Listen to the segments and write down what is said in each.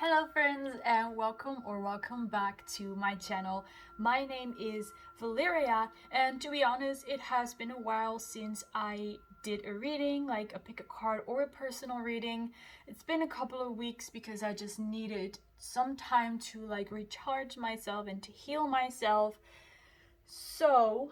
Hello friends and welcome back to my channel. My name is Valeria, and to be honest, it has been a while since I did a reading, like a pick a card or a personal reading. It's been a couple of weeks because I just needed some time to like recharge myself and to heal myself. So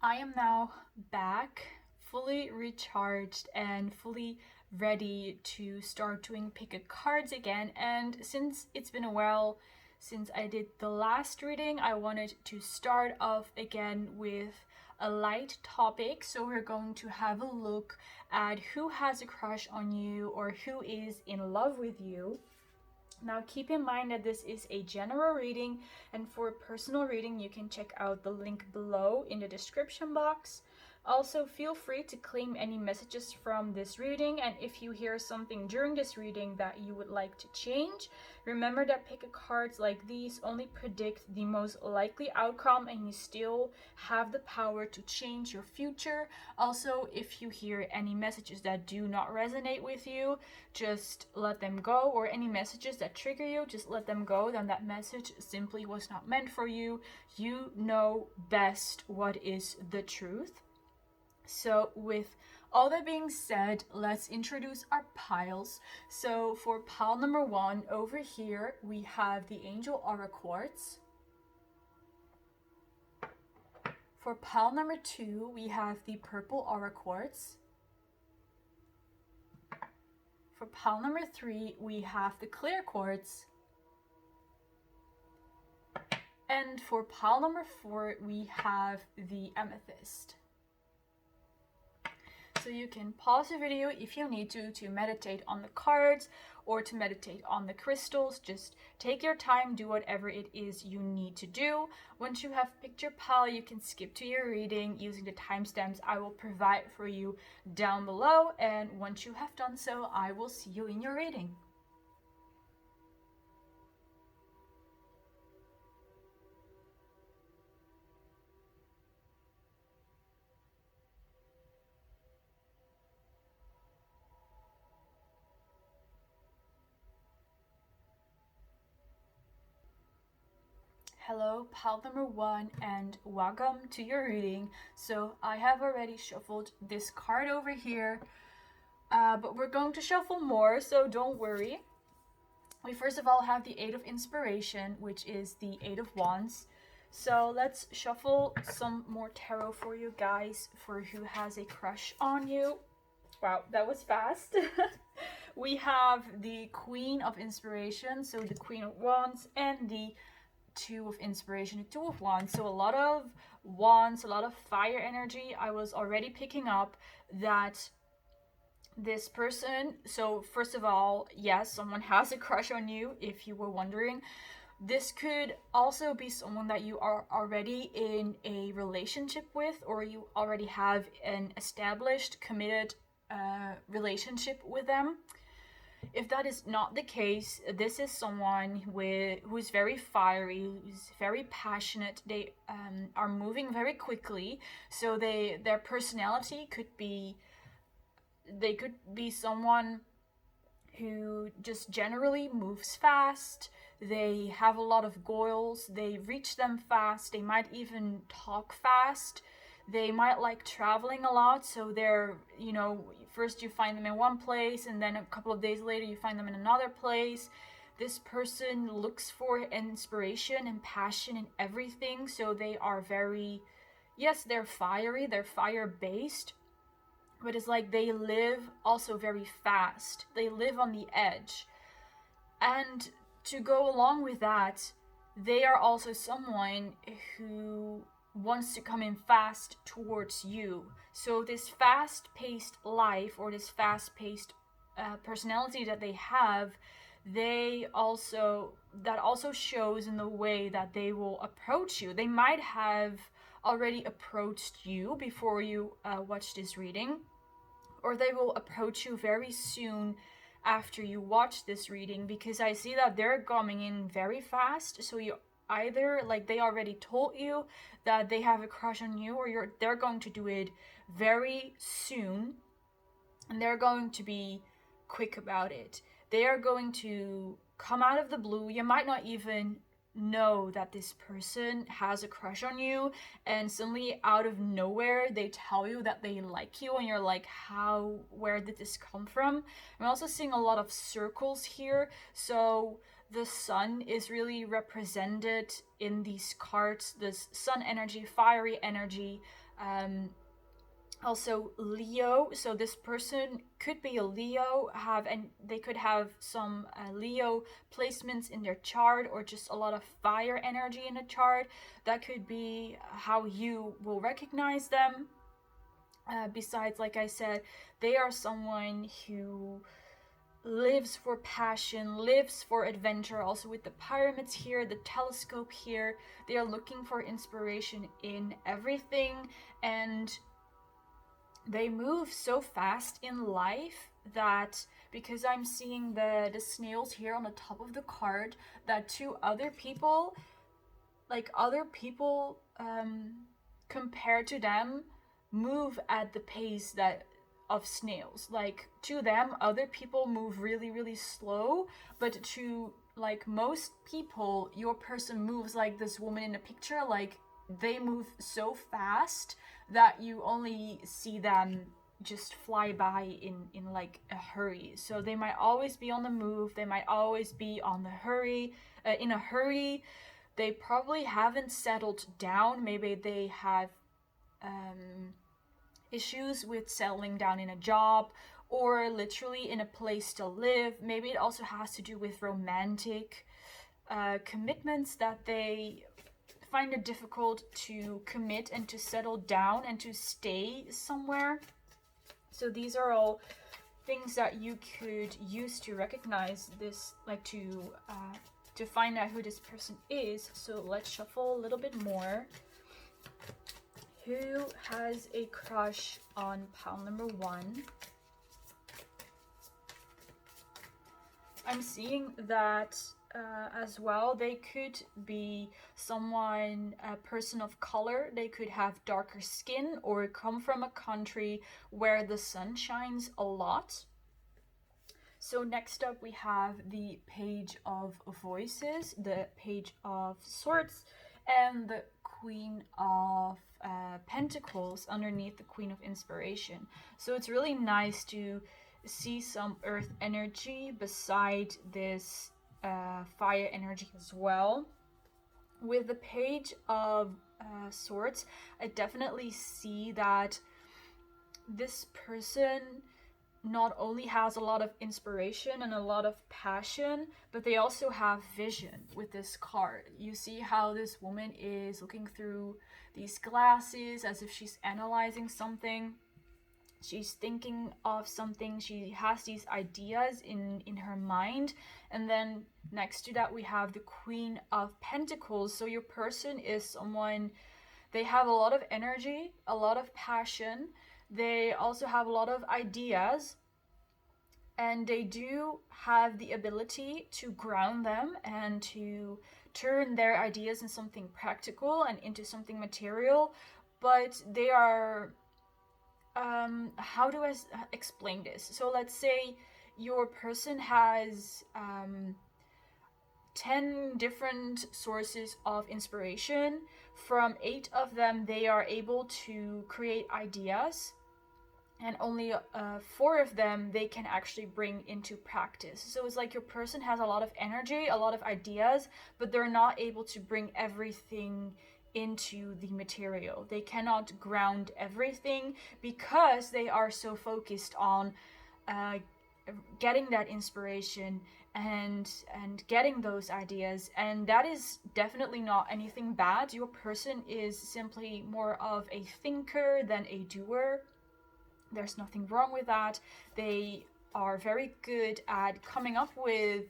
I am now back, fully recharged and fully ready to start doing pick a cards again. And since it's been a while since I did the last reading, I wanted to start off again with a light topic. So we're going to have a look at who has a crush on you or who is in love with you. Now keep in mind that this is a general reading, and for a personal reading you can check out the link below in the description box. Also, feel free to claim any messages from this reading, and if you hear something during this reading that you would like to change, remember that pick a cards like these only predict the most likely outcome and you still have the power to change your future. Also, if you hear any messages that do not resonate with you, just let them go, or any messages that trigger you, just let them go. Then that message simply was not meant for you. You know best what is the truth. So with all that being said, let's introduce our piles. So for pile number 1, over here we have the Angel Aura Quartz. For pile number 2, we have the Purple Aura Quartz. For pile number 3, we have the Clear Quartz. And for pile number 4, we have the Amethyst. So you can pause the video if you need to meditate on the cards or to meditate on the crystals. Just take your time, do whatever it is you need to do. Once you have picked your pile, you can skip to your reading using the timestamps I will provide for you down below. And once you have done so, I will see you in your reading. Hello, pile number 1, and welcome to your reading. So I have already shuffled this card over here, but we're going to shuffle more, so don't worry. We first of all have the 8 of Inspiration, which is the 8 of Wands. So let's shuffle some more tarot for you guys for who has a crush on you. Wow, that was fast. We have the Queen of Inspiration, so the Queen of Wands, and the 2 of Inspiration, the 2 of Wands. So a lot of wands, a lot of fire energy. I was already picking up that this person, so first of all, yes, someone has a crush on you, if you were wondering. This could also be someone that you are already in a relationship with, or you already have an established, committed relationship with them. If that is not the case, this is someone who's very fiery, who's very passionate. They are moving very quickly, so their personality could be, they could be someone who just generally moves fast. They have a lot of goals, they reach them fast, they might even talk fast. They might like traveling a lot, so they're, you know, first you find them in one place and then a couple of days later you find them in another place. This person looks for inspiration and passion in everything, so they are very, yes, they're fiery, they're fire-based, but it's like they live also very fast. They live on the edge. And to go along with that, they are also someone who wants to come in fast towards you. So this fast-paced life, or this fast-paced personality that they have, that also shows in the way that they will approach you. They might have already approached you before you watch this reading, or they will approach you very soon after you watch this reading, because I see that they're coming in very fast. So you either, like, they already told you that they have a crush on you, or they're going to do it very soon, and they're going to be quick about it. They are going to come out of the blue. You might not even know that this person has a crush on you, and suddenly out of nowhere they tell you that they like you, and you're like, where did this come from? I'm also seeing a lot of circles here, so the sun is really represented in these cards. This sun energy, fiery energy, also Leo, so this person could be a Leo, and they could have some Leo placements in their chart, or just a lot of fire energy in the chart. That could be how you will recognize them. Besides, like I said, they are someone who lives for passion, lives for adventure. Also with the pyramids here, the telescope here, they are looking for inspiration in everything, and they move so fast in life that, because I'm seeing the snails here on the top of the card, that to other people, compared to them, move at the pace that of snails. Like, to them, other people move really, really slow, but to like most people, your person moves like this woman in the picture. Like, they move so fast that you only see them just fly by in like a hurry. So they might always be on the move, they might always be on the hurry, in a hurry. They probably haven't settled down. Maybe they have issues with settling down in a job, or literally in a place to live. Maybe it also has to do with romantic commitments, that they find it difficult to commit and to settle down and to stay somewhere. So these are all things that you could use to recognize this, like to find out who this person is. So let's shuffle a little bit more. Who has a crush on pile number 1? I'm seeing that as well. They could be someone, a person of color. They could have darker skin or come from a country where the sun shines a lot. So next up we have the Page of Voices, the Page of Swords, and the Queen of Pentacles underneath the Queen of Inspiration. So it's really nice to see some earth energy beside this fire energy as well. With the Page of Swords, I definitely see that this person not only has a lot of inspiration and a lot of passion, but they also have vision with this card. You see how this woman is looking through these glasses as if she's analyzing something. She's thinking of something. She has these ideas in her mind. And then next to that we have the Queen of Pentacles. So your person is someone, they have a lot of energy, a lot of passion. They also have a lot of ideas, and they do have the ability to ground them and to turn their ideas in something practical and into something material. But they are, how do I explain this? So let's say your person has 10 different sources of inspiration. From 8 of them, they are able to create ideas, and only 4 of them they can actually bring into practice. So it's like your person has a lot of energy, a lot of ideas, but they're not able to bring everything into the material. They cannot ground everything because they are so focused on getting that inspiration and getting those ideas. And that is definitely not anything bad. Your person is simply more of a thinker than a doer. There's nothing wrong with that. They are very good at coming up with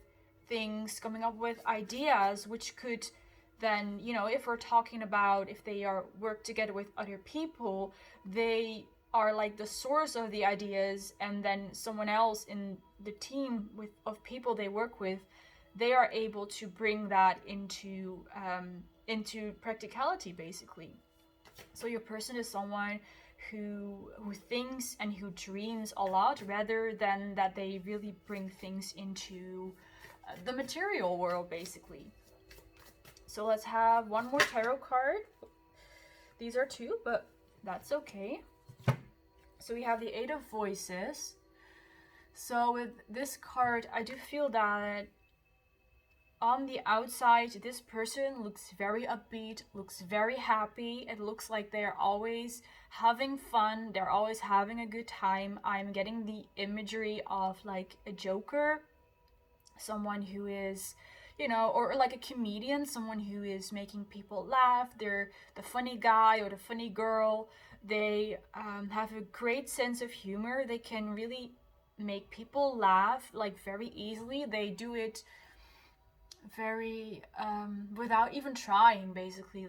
things, coming up with ideas, which could then, you know, if we're talking about if they are work together with other people, they are like the source of the ideas, and then someone else in the team of people they work with, they are able to bring that into practicality, basically. So your person is someone who thinks and who dreams a lot, rather than that they really bring things into the material world, basically. So let's have one more tarot card. These are two, but that's okay. So we have the Eight of Voices. So with this card, I do feel that on the outside, this person looks very upbeat, looks very happy. It looks like they're always having fun. They're always having a good time. I'm getting the imagery of like a joker, someone who is, you know, or like a comedian, someone who is making people laugh. They're the funny guy or the funny girl. They have a great sense of humor. They can really make people laugh like very easily. They do it very without even trying, basically.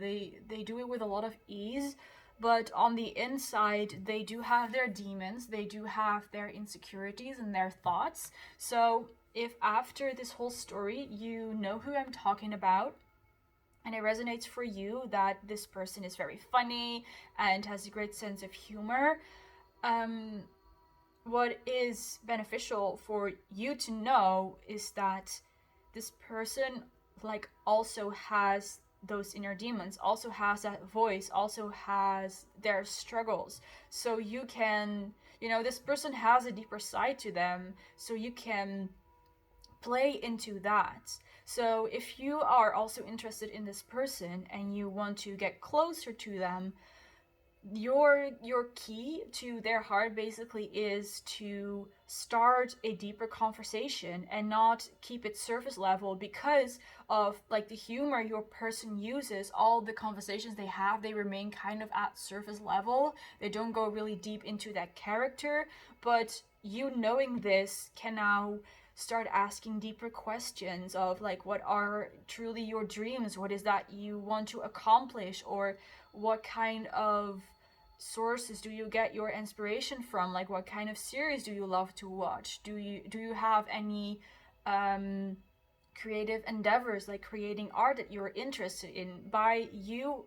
They do it with a lot of ease, but on the inside they do have their demons, they do have their insecurities and their thoughts. So if after this whole story you know who I'm talking about and it resonates for you that this person is very funny and has a great sense of humor, what is beneficial for you to know is that this person like also has those inner demons, also has that voice, also has their struggles. So you can, you know, this person has a deeper side to them, so you can play into that. So if you are also interested in this person and you want to get closer to them, your key to their heart basically is to start a deeper conversation and not keep it surface level, because of like the humor your person uses. All the conversations they have, they remain kind of at surface level. They don't go really deep into that character. But you knowing this can now start asking deeper questions of like, what are truly your dreams? What is that you want to accomplish? Or what kind of sources do you get your inspiration from? Like, what kind of series do you love to watch? Do you have any creative endeavors, like creating art, that you're interested in? By you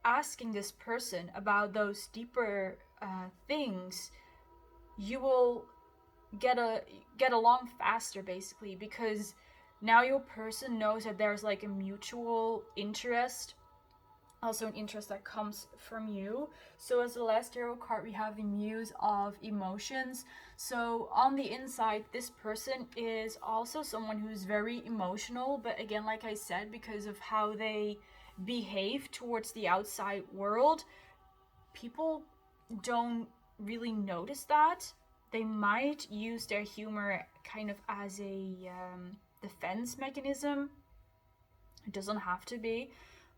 asking this person about those deeper things, you will get along faster, basically, because now your person knows that there's like a mutual interest, also an interest that comes from you. So as the last tarot card, we have the Muse of Emotions. So on the inside, this person is also someone who's very emotional, but again, like I said, because of how they behave towards the outside world, people don't really notice that. They might use their humor kind of as a defense mechanism. It doesn't have to be.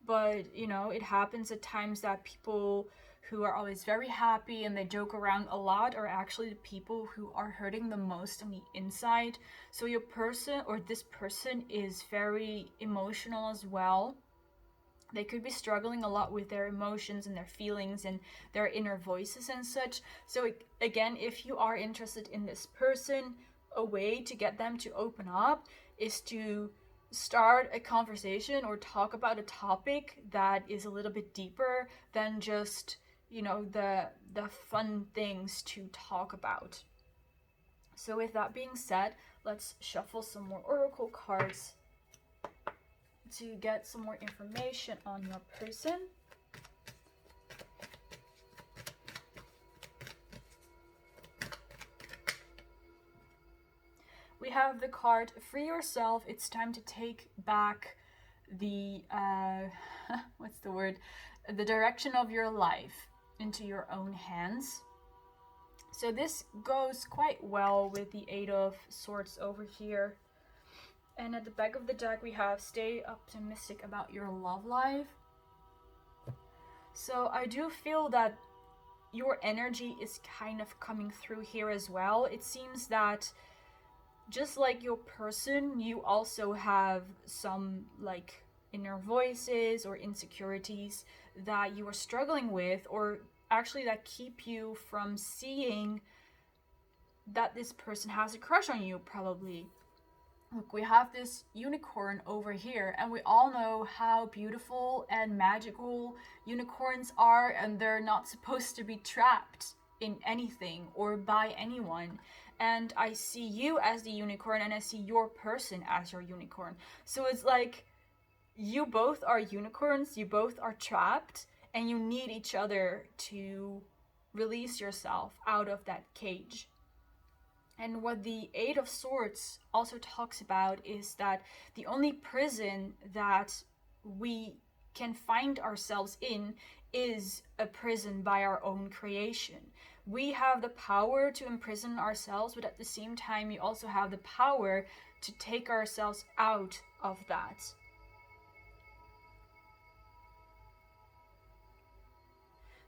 But, you know, it happens at times that people who are always very happy and they joke around a lot are actually the people who are hurting the most on the inside. So your person, or this person, is very emotional as well. They could be struggling a lot with their emotions and their feelings and their inner voices and such. So again, if you are interested in this person, a way to get them to open up is to start a conversation or talk about a topic that is a little bit deeper than just, you know, the fun things to talk about. So with that being said, let's shuffle some more oracle cards to get some more information on your person. We have the card Free Yourself. It's time to take back the what's the word? The direction of your life into your own hands. So this goes quite well with the Eight of Swords over here. And at the back of the deck we have Stay optimistic about your love life. So I do feel that your energy is kind of coming through here as well. It seems that just like your person, you also have some like inner voices or insecurities that you are struggling with, or actually that keep you from seeing that this person has a crush on you, probably. Look, we have this unicorn over here, and we all know how beautiful and magical unicorns are, and they're not supposed to be trapped in anything or by anyone. And I see you as the unicorn, and I see your person as your unicorn. So it's like you both are unicorns, you both are trapped, and you need each other to release yourself out of that cage. And what the Eight of Swords also talks about is that the only prison that we can find ourselves in is a prison by our own creation. We have the power to imprison ourselves, but at the same time, we also have the power to take ourselves out of that.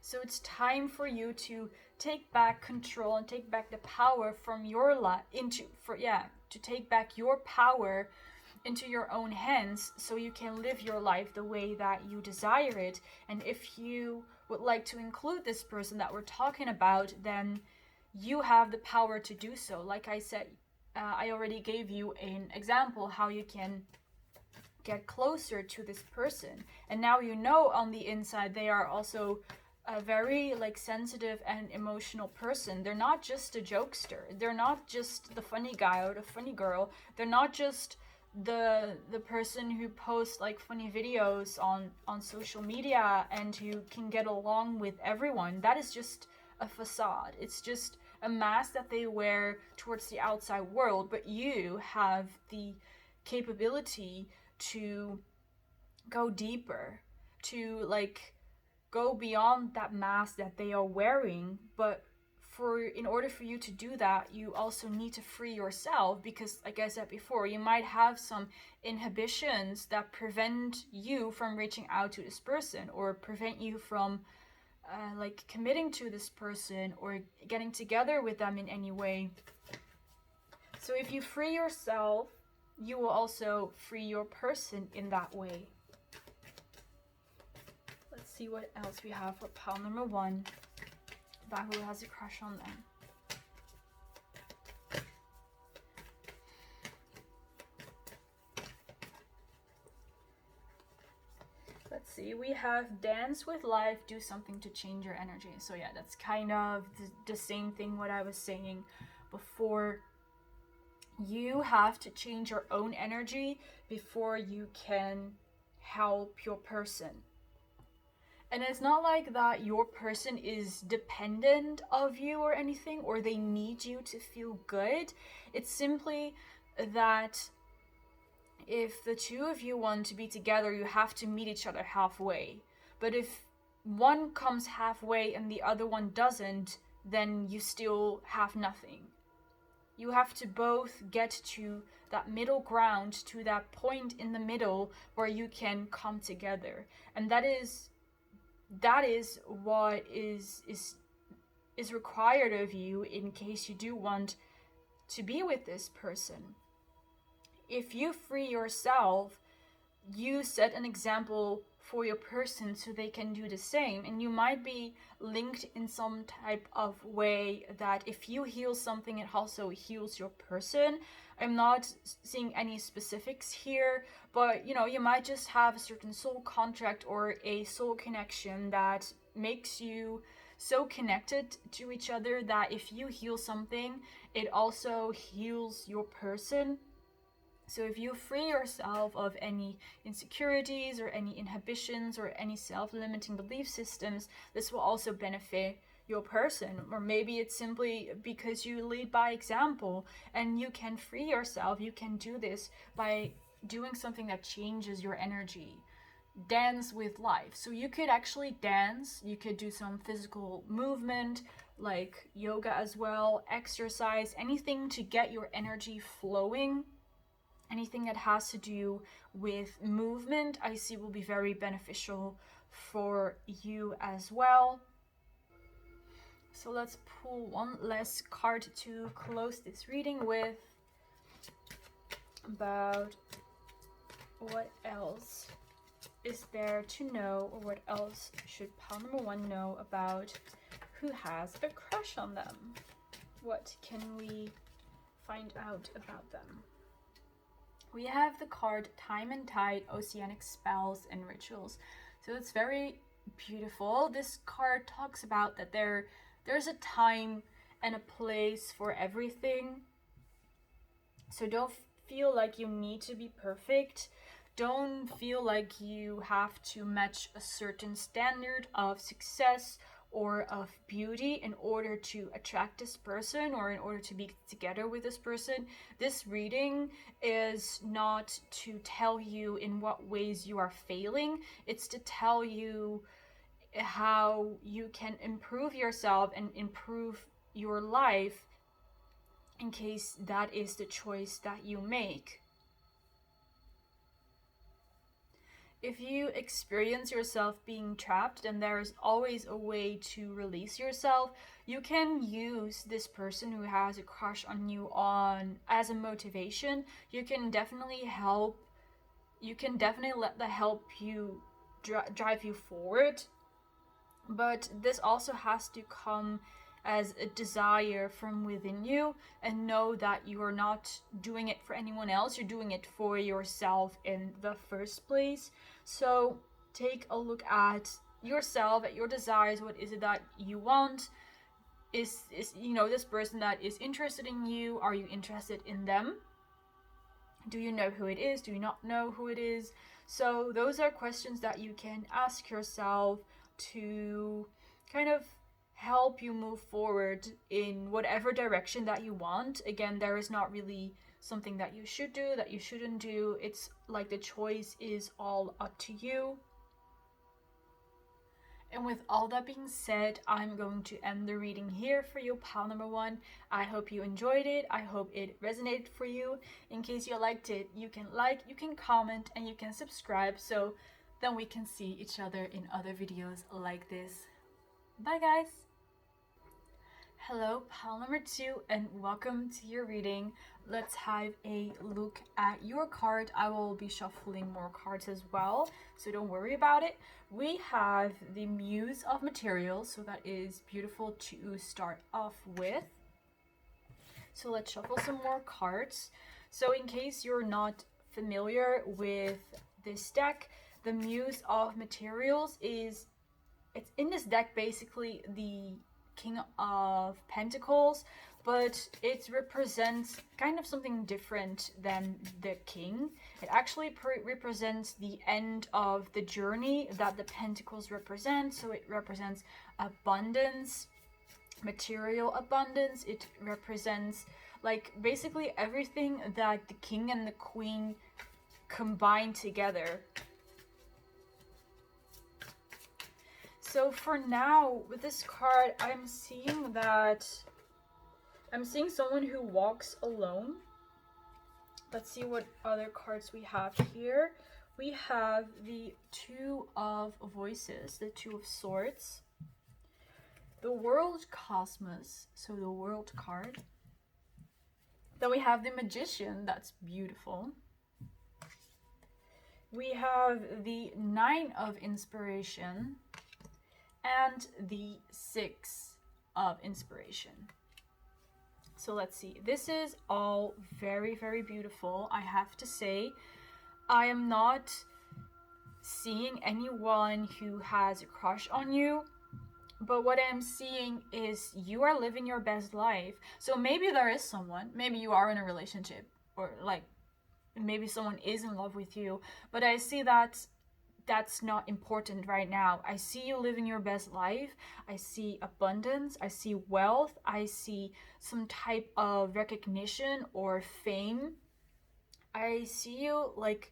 So it's time for you to take back control and take back the power from your life to take back your power into your own hands, so you can live your life the way that you desire it. And if you would like to include this person that we're talking about, then you have the power to do so. Like I said, I already gave you an example how you can get closer to this person, and now you know on the inside they are also a very sensitive and emotional person. They're not just a jokester, they're not just the funny guy or the funny girl, they're not just the person who posts funny videos on social media and who can get along with everyone. That is just a facade. It's just a mask that they wear towards the outside world. But you have the capability to go deeper, to go beyond that mask that they are wearing. But in order for you to do that, you also need to free yourself, because like I said before, you might have some inhibitions that prevent you from reaching out to this person, or prevent you from committing to this person or getting together with them in any way. So if you free yourself, you will also free your person in that way. Let's see what else we have for pile number 1 about who has a crush on them. Let's see, we have dance with life, do something to change your energy. So yeah, that's kind of the same thing what I was saying before. You have to change your own energy before you can help your person. And it's not like that your person is dependent of you or anything, or they need you to feel good. It's simply that if the two of you want to be together, you have to meet each other halfway. But if one comes halfway and the other one doesn't, then you still have nothing. You have to both get to that middle ground, to that point in the middle where you can come together. And that is what is required of you in case you do want to be with this person. If you free yourself, you set an example for your person so they can do the same, and you might be linked in some type of way that if you heal something, it also heals your person. I'm not seeing any specifics here, but you might just have a certain soul contract or a soul connection that makes you so connected to each other that if you heal something, it also heals your person. So if you free yourself of any insecurities or any inhibitions or any self-limiting belief systems, this will also benefit your person. Or maybe it's simply because you lead by example and you can free yourself. You can do this by doing something that changes your energy. Dance with life. So you could actually dance, you could do some physical movement like yoga as well, exercise, anything to get your energy flowing. Anything that has to do with movement, I see will be very beneficial for you as well. So let's pull one last card to close this reading with, about what else is there to know, or what else should pile number 1 know about who has a crush on them. What can we find out about them? We have the card Time and Tide, Oceanic Spells and Rituals. So it's very beautiful. This card talks about that they're There's a time and a place for everything. So don't feel like you need to be perfect. Don't feel like you have to match a certain standard of success or of beauty in order to attract this person or in order to be together with this person. This reading is not to tell you in what ways you are failing. It's to tell you how you can improve yourself and improve your life in case that is the choice that you make. If you experience yourself being trapped, then there is always a way to release yourself. You can use this person who has a crush on you as a motivation. You can definitely let that help you drive you forward. But this also has to come as a desire from within you, and know that you are not doing it for anyone else, you're doing it for yourself in the first place. So take a look at yourself, at your desires. What is it that you want? Is this person that is interested in you, are you interested in them? Do you know who it is? Do you not know who it is? So those are questions that you can ask yourself to kind of help you move forward in whatever direction that you want. Again, there is not really something that you should do, that you shouldn't do. It's like the choice is all up to you. And with all that being said, I'm going to end the reading here for you, pile number 1. I hope you enjoyed it. I hope it resonated for you. In case you liked it, you can like, you can comment, and you can subscribe, so then we can see each other in other videos like this. Bye guys! Hello, pile number 2, and welcome to your reading. Let's have a look at your card. I will be shuffling more cards as well, so don't worry about it. We have the Muse of Materials, so that is beautiful to start off with. So let's shuffle some more cards. So in case you're not familiar with this deck, the Muse of Materials it's in this deck basically the King of Pentacles, but it represents kind of something different than the King. It actually represents the end of the journey that the Pentacles represent. So it represents abundance, material abundance. It represents like basically everything that the King and the Queen combine together. So for now, with this card, I'm seeing someone who walks alone. Let's see what other cards we have here. We have the Two of Voices, the Two of Swords, the World Cosmos, so the World card. Then we have the Magician, that's beautiful. We have the Nine of Inspiration and the Six of Inspiration. So let's see. This is all very, very beautiful. I have to say, I am not seeing anyone who has a crush on you, but what I'm seeing is you are living your best life. So maybe there is someone, maybe you are in a relationship, or like maybe someone is in love with you, but I see that that's not important right now. I see you living your best life. I see abundance. I see wealth. I see some type of recognition or fame. I see you like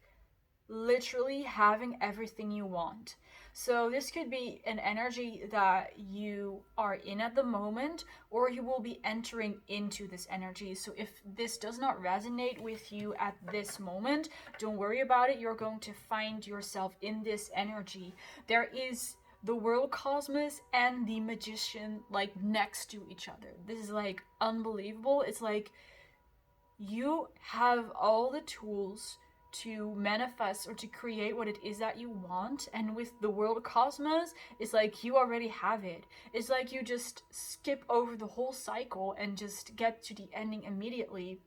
literally having everything you want. So this could be an energy that you are in at the moment, or you will be entering into this energy. So if this does not resonate with you at this moment, don't worry about it. You're going to find yourself in this energy. There is the World Cosmos and the Magician like next to each other. This is like unbelievable. It's like you have all the tools to manifest or to create what it is that you want, and with the World Cosmos, it's like you already have it. It's like you just skip over the whole cycle and just get to the ending immediately.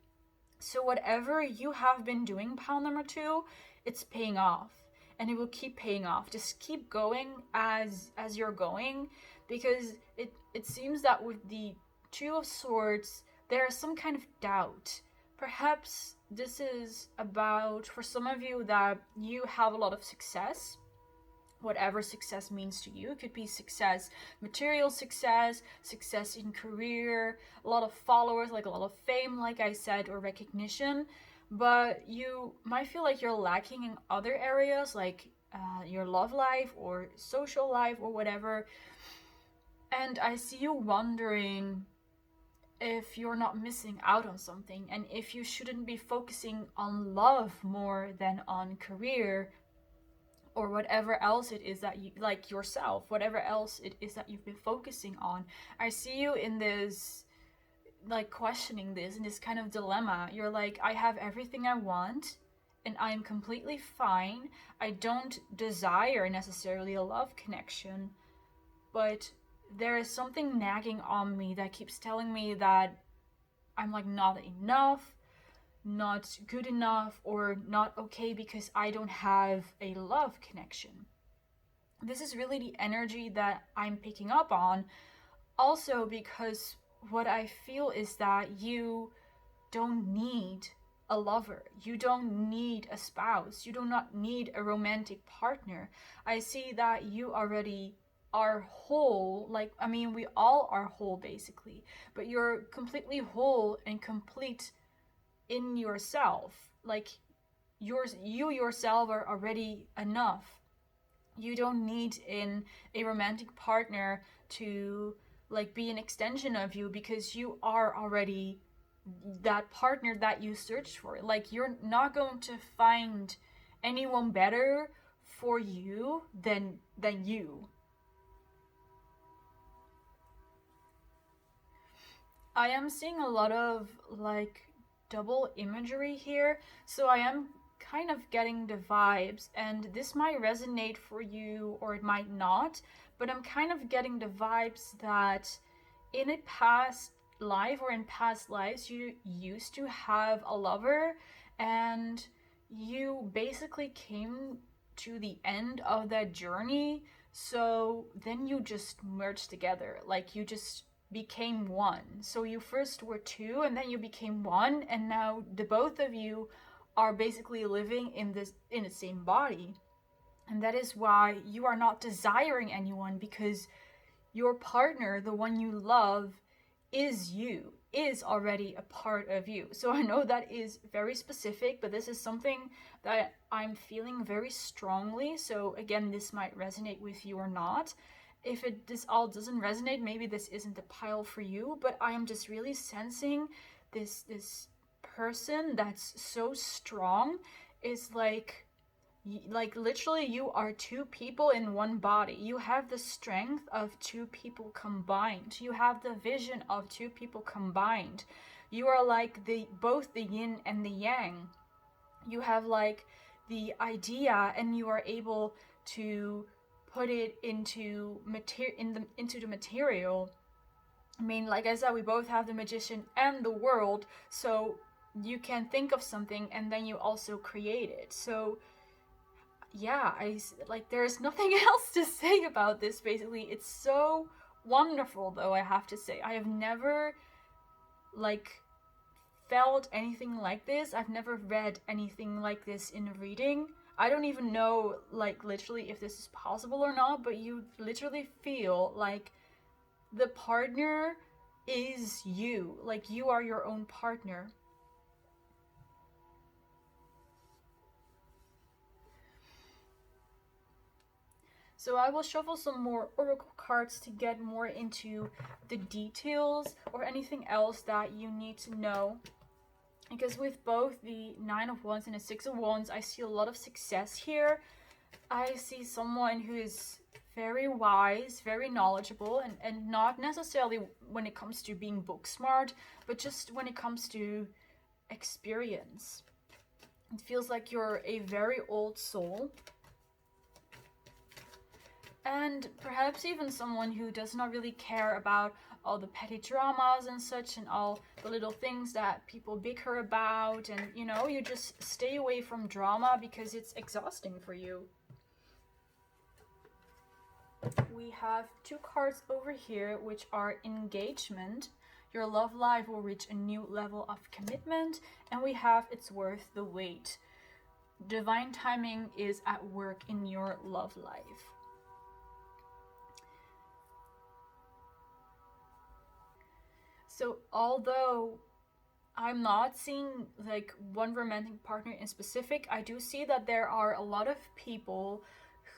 So whatever you have been doing, pile number 2, it's paying off, and it will keep paying off. Just keep going as you're going, because it seems that with the Two of Swords, there is some kind of doubt. Perhaps this is about, for some of you, that you have a lot of success, whatever success means to you. It could be success, material success, success in career, a lot of followers, like a lot of fame, like I said, or recognition. But you might feel like you're lacking in other areas, like your love life or social life or whatever. And I see you wondering if you're not missing out on something, and if you shouldn't be focusing on love more than on career, or whatever else it is that you like, yourself, whatever else it is that you've been focusing on. I see you in this, like, questioning this, in this kind of dilemma. You're like, I have everything I want and I'm completely fine. I don't desire necessarily a love connection, but there is something nagging on me that keeps telling me that I'm like not enough, not good enough, or not okay because I don't have a love connection. This is really the energy that I'm picking up on. Also, because what I feel is that you don't need a lover. You don't need a spouse. You do not need a romantic partner. I see that you already are whole. Like, I mean, we all are whole basically, but you're completely whole and complete in yourself. Like, you yourself are already enough. You don't need in a romantic partner to like be an extension of you, because you are already that partner that you searched for. Like, you're not going to find anyone better for you than you. I am seeing a lot of like double imagery here, so I am kind of getting the vibes, and this might resonate for you or it might not, but I'm kind of getting the vibes that in a past life or in past lives you used to have a lover, and you basically came to the end of that journey, so then you just merged together. Like, you just became one. So you first were two and then you became one, and now the both of you are basically living in the same body. And that is why you are not desiring anyone, because your partner, the one you love, is already a part of you. So I know that is very specific, but this is something that I'm feeling very strongly. So again, this might resonate with you or not. If this all doesn't resonate, maybe this isn't the pile for you, but I am just really sensing this person that's so strong is like literally you are two people in one body. You have the strength of two people combined. You have the vision of two people combined. You are like both the yin and the yang. You have like the idea, and you are able to put it into the material. I mean, like I said, we both have the magician and the world, so you can think of something and then you also create it. So yeah, there's nothing else to say about this. Basically, it's so wonderful, though, I have to say. I have never like felt anything like this. I've never read anything like this in a reading. I don't even know, like, literally if this is possible or not, but you literally feel like the partner is you. Like, you are your own partner. So I will shuffle some more oracle cards to get more into the details or anything else that you need to know. Because with both the Nine of Wands and the Six of Wands, I see a lot of success here. I see someone who is very wise, very knowledgeable, and not necessarily when it comes to being book smart, but just when it comes to experience. It feels like you're a very old soul. And perhaps even someone who does not really care about all the petty dramas and such, and all the little things that people bicker about, and you know, you just stay away from drama because it's exhausting for you. We have two cards over here, which are engagement. Your love life will reach a new level of commitment. And we have it's worth the wait. Divine timing is at work in your love life. So although I'm not seeing like one romantic partner in specific, I do see that there are a lot of people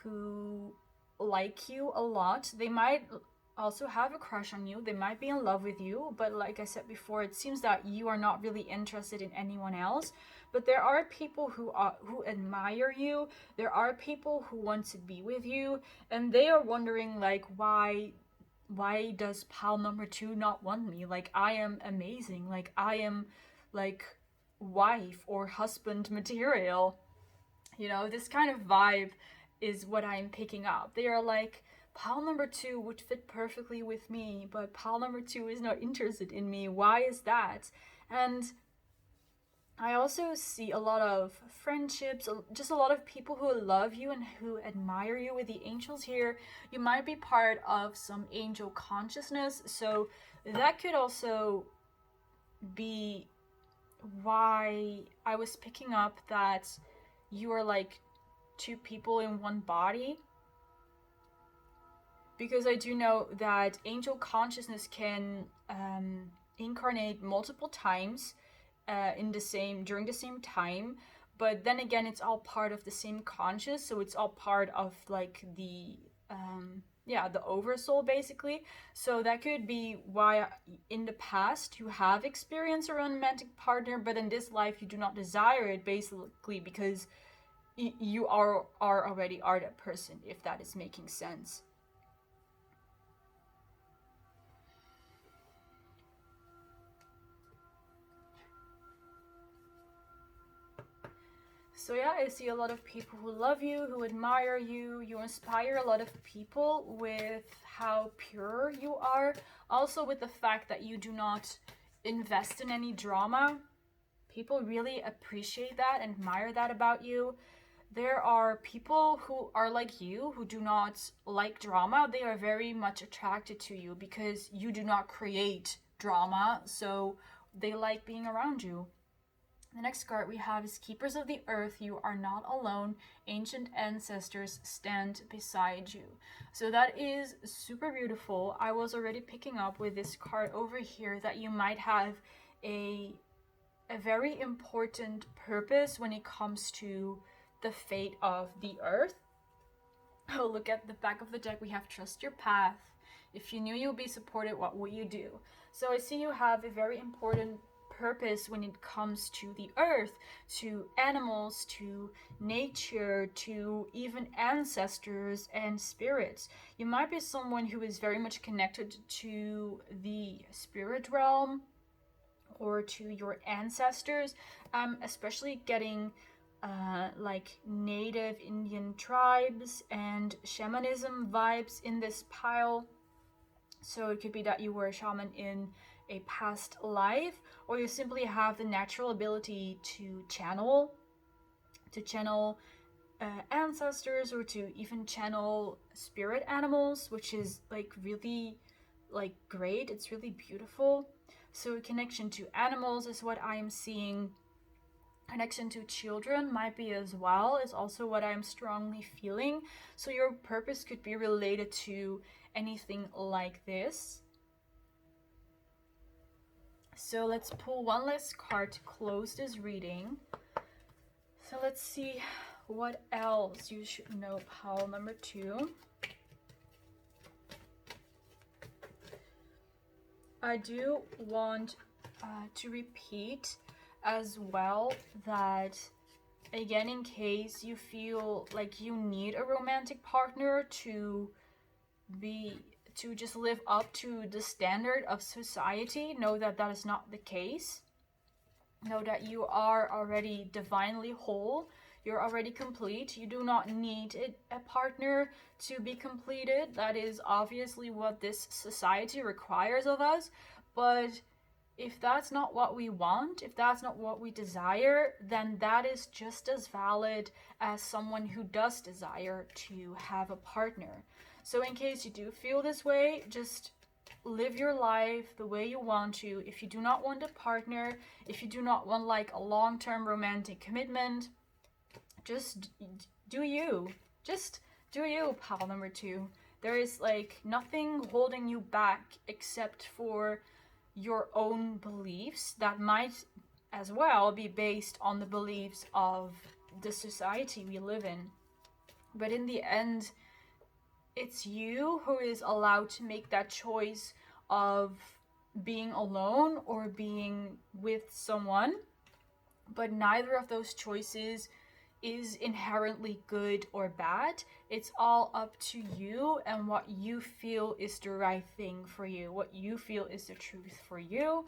who like you a lot. They might also have a crush on you, they might be in love with you, but like I said before, it seems that you are not really interested in anyone else. But there are people who admire you, there are people who want to be with you, and they are wondering like why does pile number 2 not want me? Like, I am amazing, like I am like wife or husband material, you know, this kind of vibe is what I'm picking up. They are like, pile number 2 would fit perfectly with me, but pile number 2 is not interested in me. Why is that? And I also see a lot of friendships, just a lot of people who love you and who admire you with the angels here. You might be part of some angel consciousness, so that could also be why I was picking up that you are like two people in one body. Because I do know that angel consciousness can incarnate multiple times during the same time, but then again it's all part of the same conscious, so it's all part of like the the oversoul basically. So that could be why in the past you have experienced a romantic partner, but in this life you do not desire it, basically because you are already that person, if that is making sense. So yeah, I see a lot of people who love you, who admire you. You inspire a lot of people with how pure you are. Also with the fact that you do not invest in any drama. People really appreciate that and admire that about you. There are people who are like you, who do not like drama. They are very much attracted to you because you do not create drama, so they like being around you. The next card we have is Keepers of the Earth. You are not alone. Ancient ancestors stand beside you. So that is super beautiful. I was already picking up with this card over here that you might have a very important purpose when it comes to the fate of the earth. Oh, look at the back of the deck. We have Trust Your Path. If you knew you would be supported, what would you do? So I see you have a very important purpose when it comes to the earth, to animals, to nature, to even ancestors and spirits. You might be someone who is very much connected to the spirit realm or to your ancestors, especially getting like native Indian tribes and shamanism vibes in this pile. So it could be that you were a shaman in a past life, or you simply have the natural ability to channel ancestors, or to even channel spirit animals, which is like really like great. It's really beautiful. So a connection to animals is what I am seeing. Connection to children might be as well, is also what I'm strongly feeling. So your purpose could be related to anything like this. So let's pull one last card to close this reading. So let's see what else you should know, pile number 2. I do want to repeat as well that, again, in case you feel like you need a romantic partner to just live up to the standard of society, know that that is not the case. Know that you are already divinely whole. You're already complete. You do not need a partner to be completed. That is obviously what this society requires of us. But if that's not what we want, if that's not what we desire, then that is just as valid as someone who does desire to have a partner. So in case you do feel this way, just live your life the way you want to. If you do not want a partner, if you do not want like a long-term romantic commitment, just do you. Just do you, pal number 2. There is like nothing holding you back except for your own beliefs that might as well be based on the beliefs of the society we live in. But in the end, it's you who is allowed to make that choice of being alone or being with someone. But neither of those choices is inherently good or bad. It's all up to you and what you feel is the right thing for you, what you feel is the truth for you.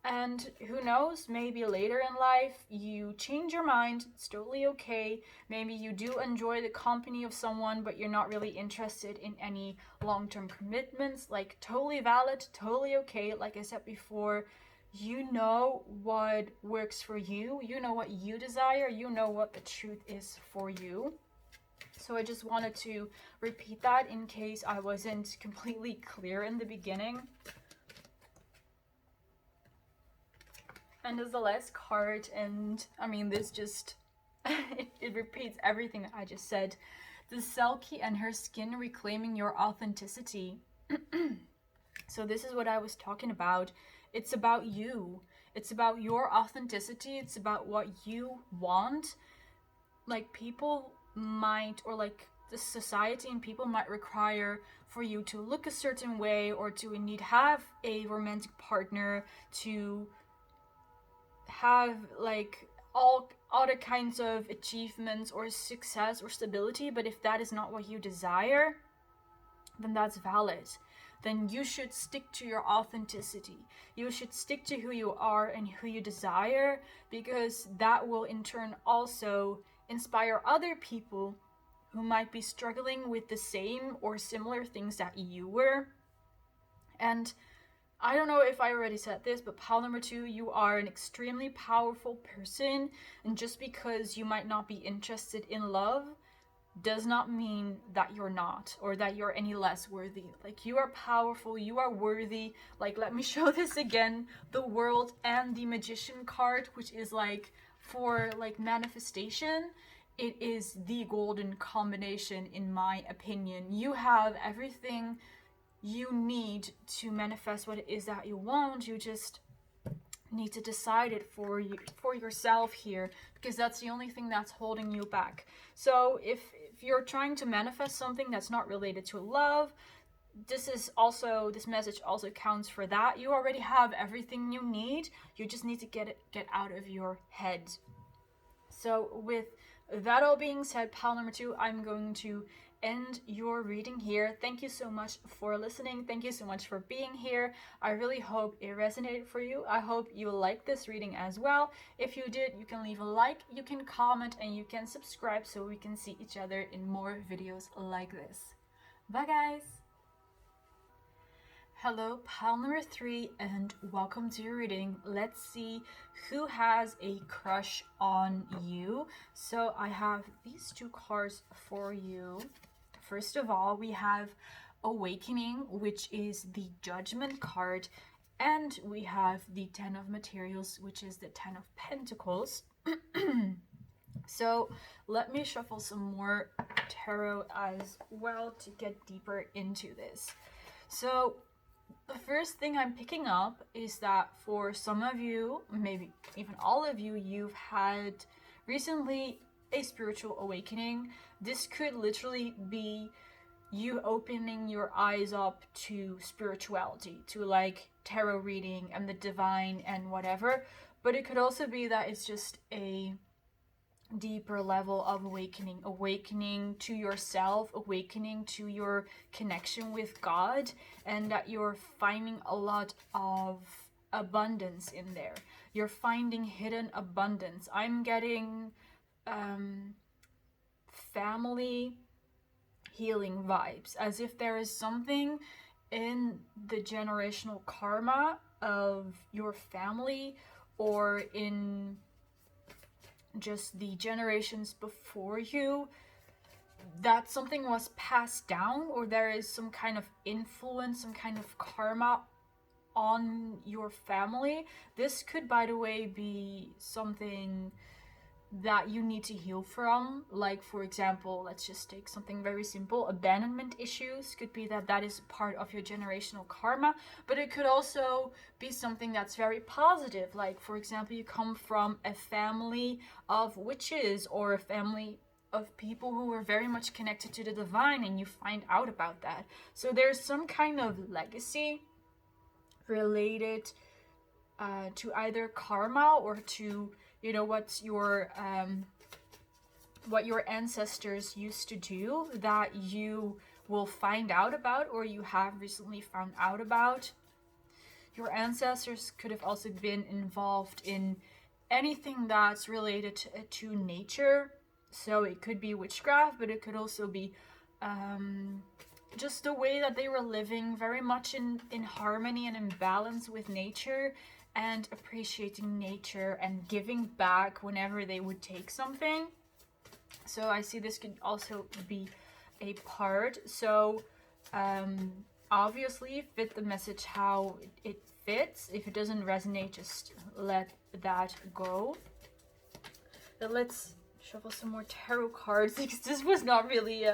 And who knows, maybe later in life you change your mind. It's totally okay. Maybe you do enjoy the company of someone, but you're not really interested in any long-term commitments. Like, totally valid, totally okay. Like I said before, you know what works for you. You know what you desire. You know what the truth is for you. So I just wanted to repeat that in case I wasn't completely clear in the beginning. And as the last card, and I mean, this just, it repeats everything that I just said. The Selkie and her skin reclaiming your authenticity. So this is what I was talking about. It's about you. It's about your authenticity. It's about what you want. Like, people might, or like the society and people might require for you to look a certain way, or to indeed have a romantic partner, to have like all other kinds of achievements or success or stability. But if that is not what you desire, then that's valid. Then you should stick to your authenticity. You should stick to who you are and who you desire, because that will in turn also inspire other people who might be struggling with the same or similar things that you were. And I don't know if I already said this, but pal number 2, you are an extremely powerful person. And just because you might not be interested in love does not mean that you're not, or that you're any less worthy. Like, you are powerful, you are worthy. Like, let me show this again. The World and the Magician card, which is like for like manifestation. It is the golden combination in my opinion. You have everything you need to manifest what it is that you want. You just need to decide it for yourself here, because that's the only thing that's holding you back. So if you're trying to manifest something that's not related to love, this message also counts for that. You already have everything you need. You just need to get out of your head. So with that all being said, pal number 2, I'm going to end your reading here. Thank you so much for listening. Thank you so much for being here. I really hope it resonated for you. I hope you liked this reading as well. If you did, you can leave a like, you can comment, and you can subscribe so we can see each other in more videos like this. Bye guys! Hello, pal number 3, and welcome to your reading. Let's see who has a crush on you. So I have these 2 cards for you. First of all, we have Awakening, which is the Judgment card, and we have the 10 of Materials, which is the 10 of Pentacles. So let me shuffle some more tarot as well to get deeper into this. So the first thing I'm picking up is that for some of you, maybe even all of you, you've had recently a spiritual awakening. This could literally be you opening your eyes up to spirituality, to like tarot reading and the divine and whatever. But it could also be that it's just a deeper level of awakening to yourself, awakening to your connection with God, and that you're finding a lot of abundance in there. You're finding hidden abundance. I'm getting family healing vibes, as if there is something in the generational karma of your family, or in just the generations before you, that something was passed down, or there is some kind of influence, some kind of karma on your family. This could, by the way, be something that you need to heal from. Like, for example, let's just take something very simple. Abandonment issues could be that is part of your generational karma, but it could also be something that's very positive. Like, for example, you come from a family of witches, or a family of people who were very much connected to the divine, and you find out about that. So there's some kind of legacy related to either karma, or to, you know, what your ancestors used to do, that you will find out about, or you have recently found out about. Your ancestors could have also been involved in anything that's related to nature. So it could be witchcraft, but it could also be just the way that they were living very much in harmony and in balance with nature, and appreciating nature and giving back whenever they would take something. So I see this could also be a part. So obviously fit the message how it fits. If it doesn't resonate, just let that go. But let's shuffle some more tarot cards, because this was not really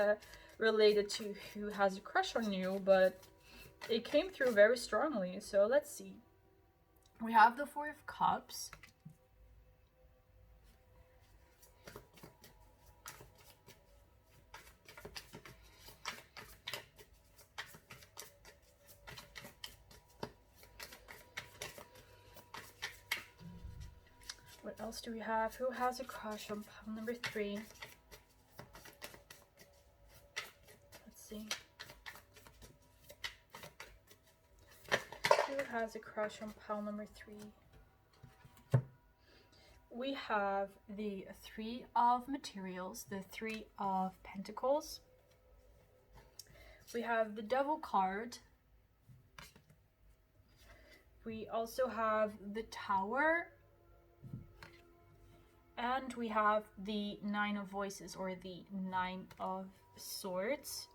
related to who has a crush on you, but it came through very strongly. So let's see. We have the Four of Cups. What else do we have? Who has a crush on pile number 3? Let's see. Who has a crush on pile number 3? We have the 3 of Materials, the 3 of Pentacles. We have the Devil card. We also have the Tower. And we have the 9 of Voices, or the 9 of Swords.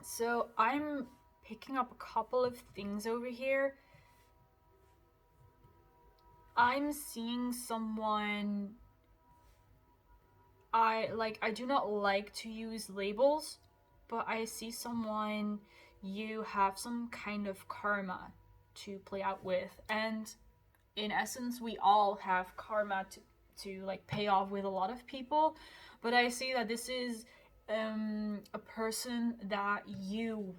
So I'm picking up a couple of things over here. I'm seeing someone, I do not like to use labels, but I see someone you have some kind of karma to play out with. And in essence, we all have karma to like pay off with a lot of people. But I see that this is a person that you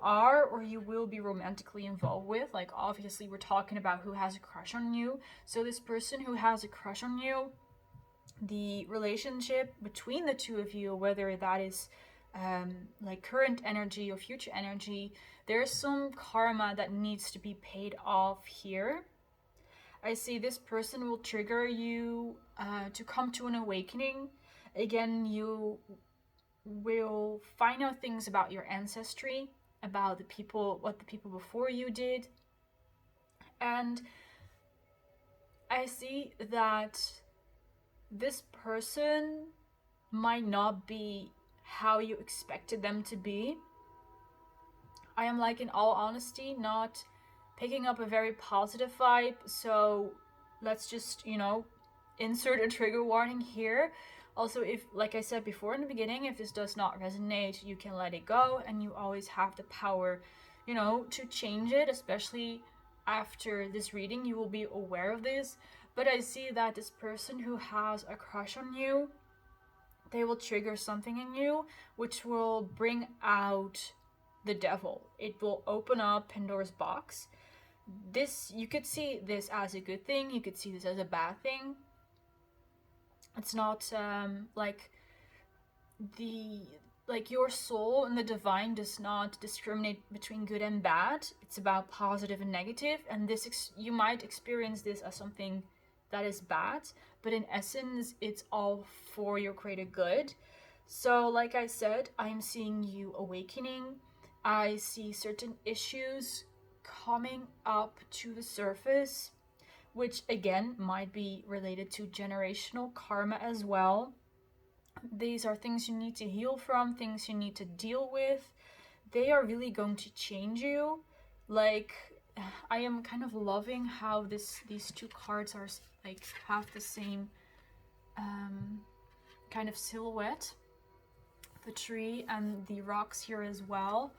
are, or you will be romantically involved with. Like, obviously we're talking about who has a crush on you. So this person who has a crush on you, the relationship between the two of you, whether that is like current energy or future energy, there's some karma that needs to be paid off here. I see this person will trigger you to come to an awakening. Again, you will find out things about your ancestry, about the people, what the people before you did. And I see that this person might not be how you expected them to be. I am, like, in all honesty, not picking up a very positive vibe. So let's just, you know, insert a trigger warning here. Also, if, like I said before in the beginning, if this does not resonate, you can let it go, and you always have the power, you know, to change it. Especially after this reading, you will be aware of this. But I see that this person who has a crush on you, they will trigger something in you which will bring out the devil. It will open up Pandora's box. This, you could see this as a good thing, you could see this as a bad thing. It's not like your soul and the divine does not discriminate between good and bad. It's about positive and negative, and this you might experience this as something that is bad, but in essence it's all for your greater good. So like I said, I'm seeing you awakening. I see certain issues coming up to the surface, which again might be related to generational karma as well. These are things you need to heal from, things you need to deal with. They are really going to change you. Like, I am kind of loving how these two cards are like have the same kind of silhouette, the tree and the rocks here as well.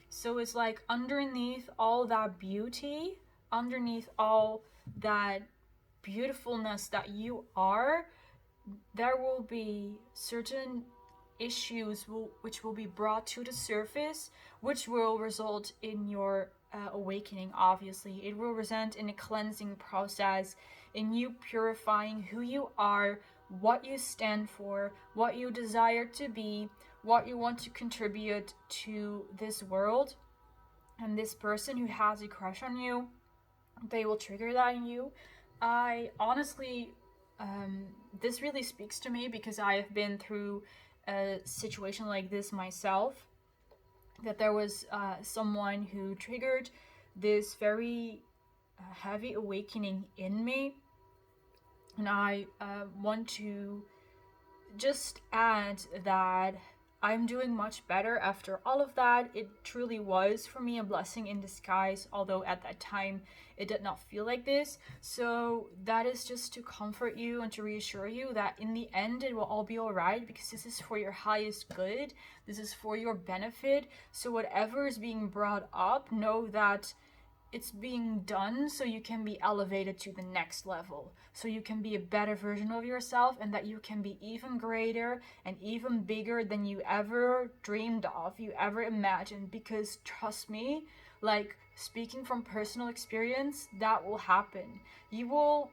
So it's like underneath all that beauty, underneath all that beautifulness that you are, there will be certain issues which will be brought to the surface, which will result in your awakening. Obviously, it will result in a cleansing process, in you purifying who you are, what you stand for, what you desire to be, what you want to contribute to this world. And this person who has a crush on you, they will trigger that in you. I honestly, this really speaks to me because I have been through a situation like this myself, that there was someone who triggered this very heavy awakening in me. And I want to just add that I'm doing much better after all of that. It truly was for me a blessing in disguise, although at that time it did not feel like this. So that is just to comfort you and to reassure you that in the end it will all be alright, because this is for your highest good. This is for your benefit. So whatever is being brought up, know that it's being done so you can be elevated to the next level, so you can be a better version of yourself, and that you can be even greater and even bigger than you ever dreamed of, you ever imagined. Because trust me, like, speaking from personal experience, that will happen. You will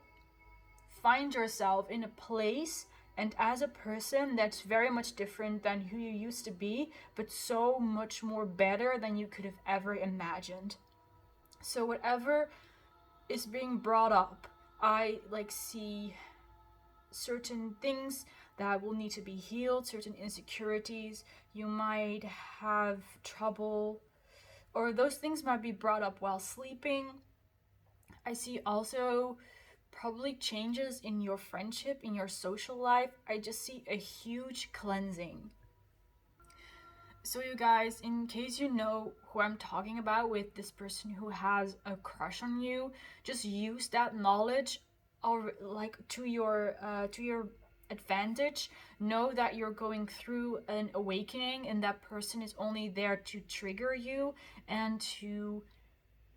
find yourself in a place and as a person that's very much different than who you used to be, but so much more better than you could have ever imagined. So whatever is being brought up, I like see certain things that will need to be healed, certain insecurities. You might have trouble, or those things might be brought up while sleeping. I see also probably changes in your friendship, in your social life. I just see a huge cleansing. So you guys, in case you know who I'm talking about with this person who has a crush on you, just use that knowledge or like to your advantage. Know that you're going through an awakening and that person is only there to trigger you and to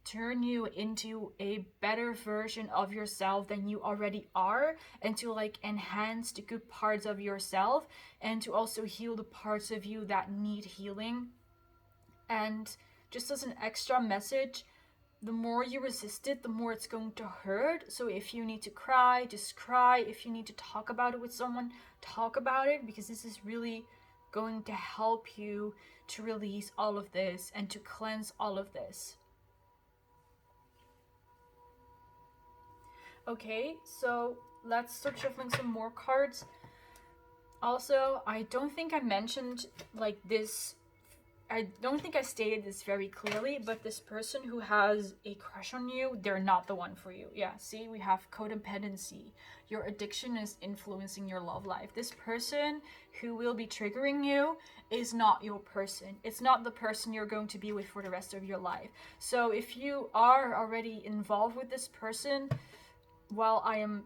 turn you into a better version of yourself than you already are, and to like enhance the good parts of yourself, and to also heal the parts of you that need healing. And just as an extra message, the more you resist it, the more it's going to hurt. So if you need to cry, just cry. If you need to talk about it with someone, talk about it, because this is really going to help you to release all of this and to cleanse all of this. Okay, so let's start shuffling some more cards. Also, I don't think I mentioned like this, I don't think I stated this very clearly, but this person who has a crush on you, they're not the one for you. Yeah, see, we have codependency. Your addiction is influencing your love life. This person who will be triggering you is not your person. It's not the person you're going to be with for the rest of your life. So if you are already involved with this person, while I am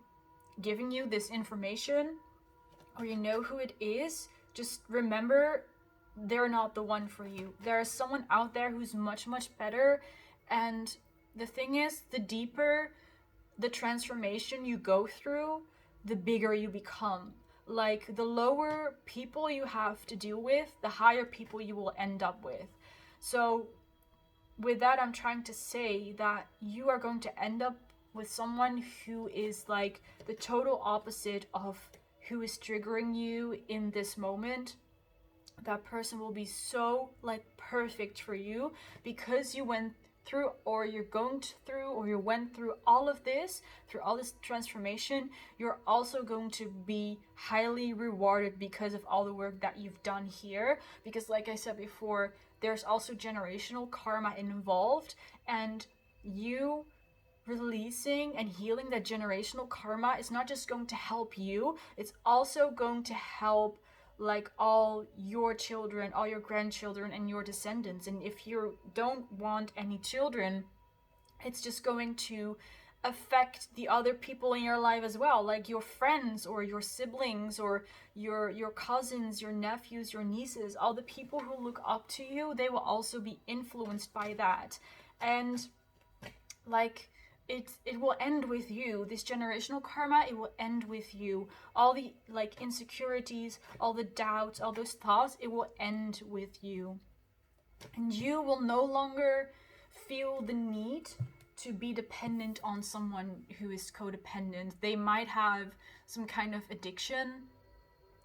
giving you this information, or you know who it is, just remember they're not the one for you. There is someone out there who's much, much better. And the thing is, the deeper the transformation you go through, the bigger you become. Like, the lower people you have to deal with, the higher people you will end up with. So with that, I'm trying to say that you are going to end up with someone who is like the total opposite of who is triggering you in this moment. That person will be so like perfect for you because you went through, or you're going through, or you went through all of this, through all this transformation. You're also going to be highly rewarded because of all the work that you've done here, because like I said before, there's also generational karma involved, and you releasing and healing that generational karma is not just going to help you, it's also going to help like all your children, all your grandchildren, and your descendants. And if you don't want any children, it's just going to affect the other people in your life as well, like your friends or your siblings or your cousins, your nephews, your nieces. All the people who look up to you, they will also be influenced by that. And like it will end with you. This generational karma, it will end with you. All the like insecurities, all the doubts, all those thoughts, it will end with you. And you will no longer feel the need to be dependent on someone who is codependent. They might have some kind of addiction.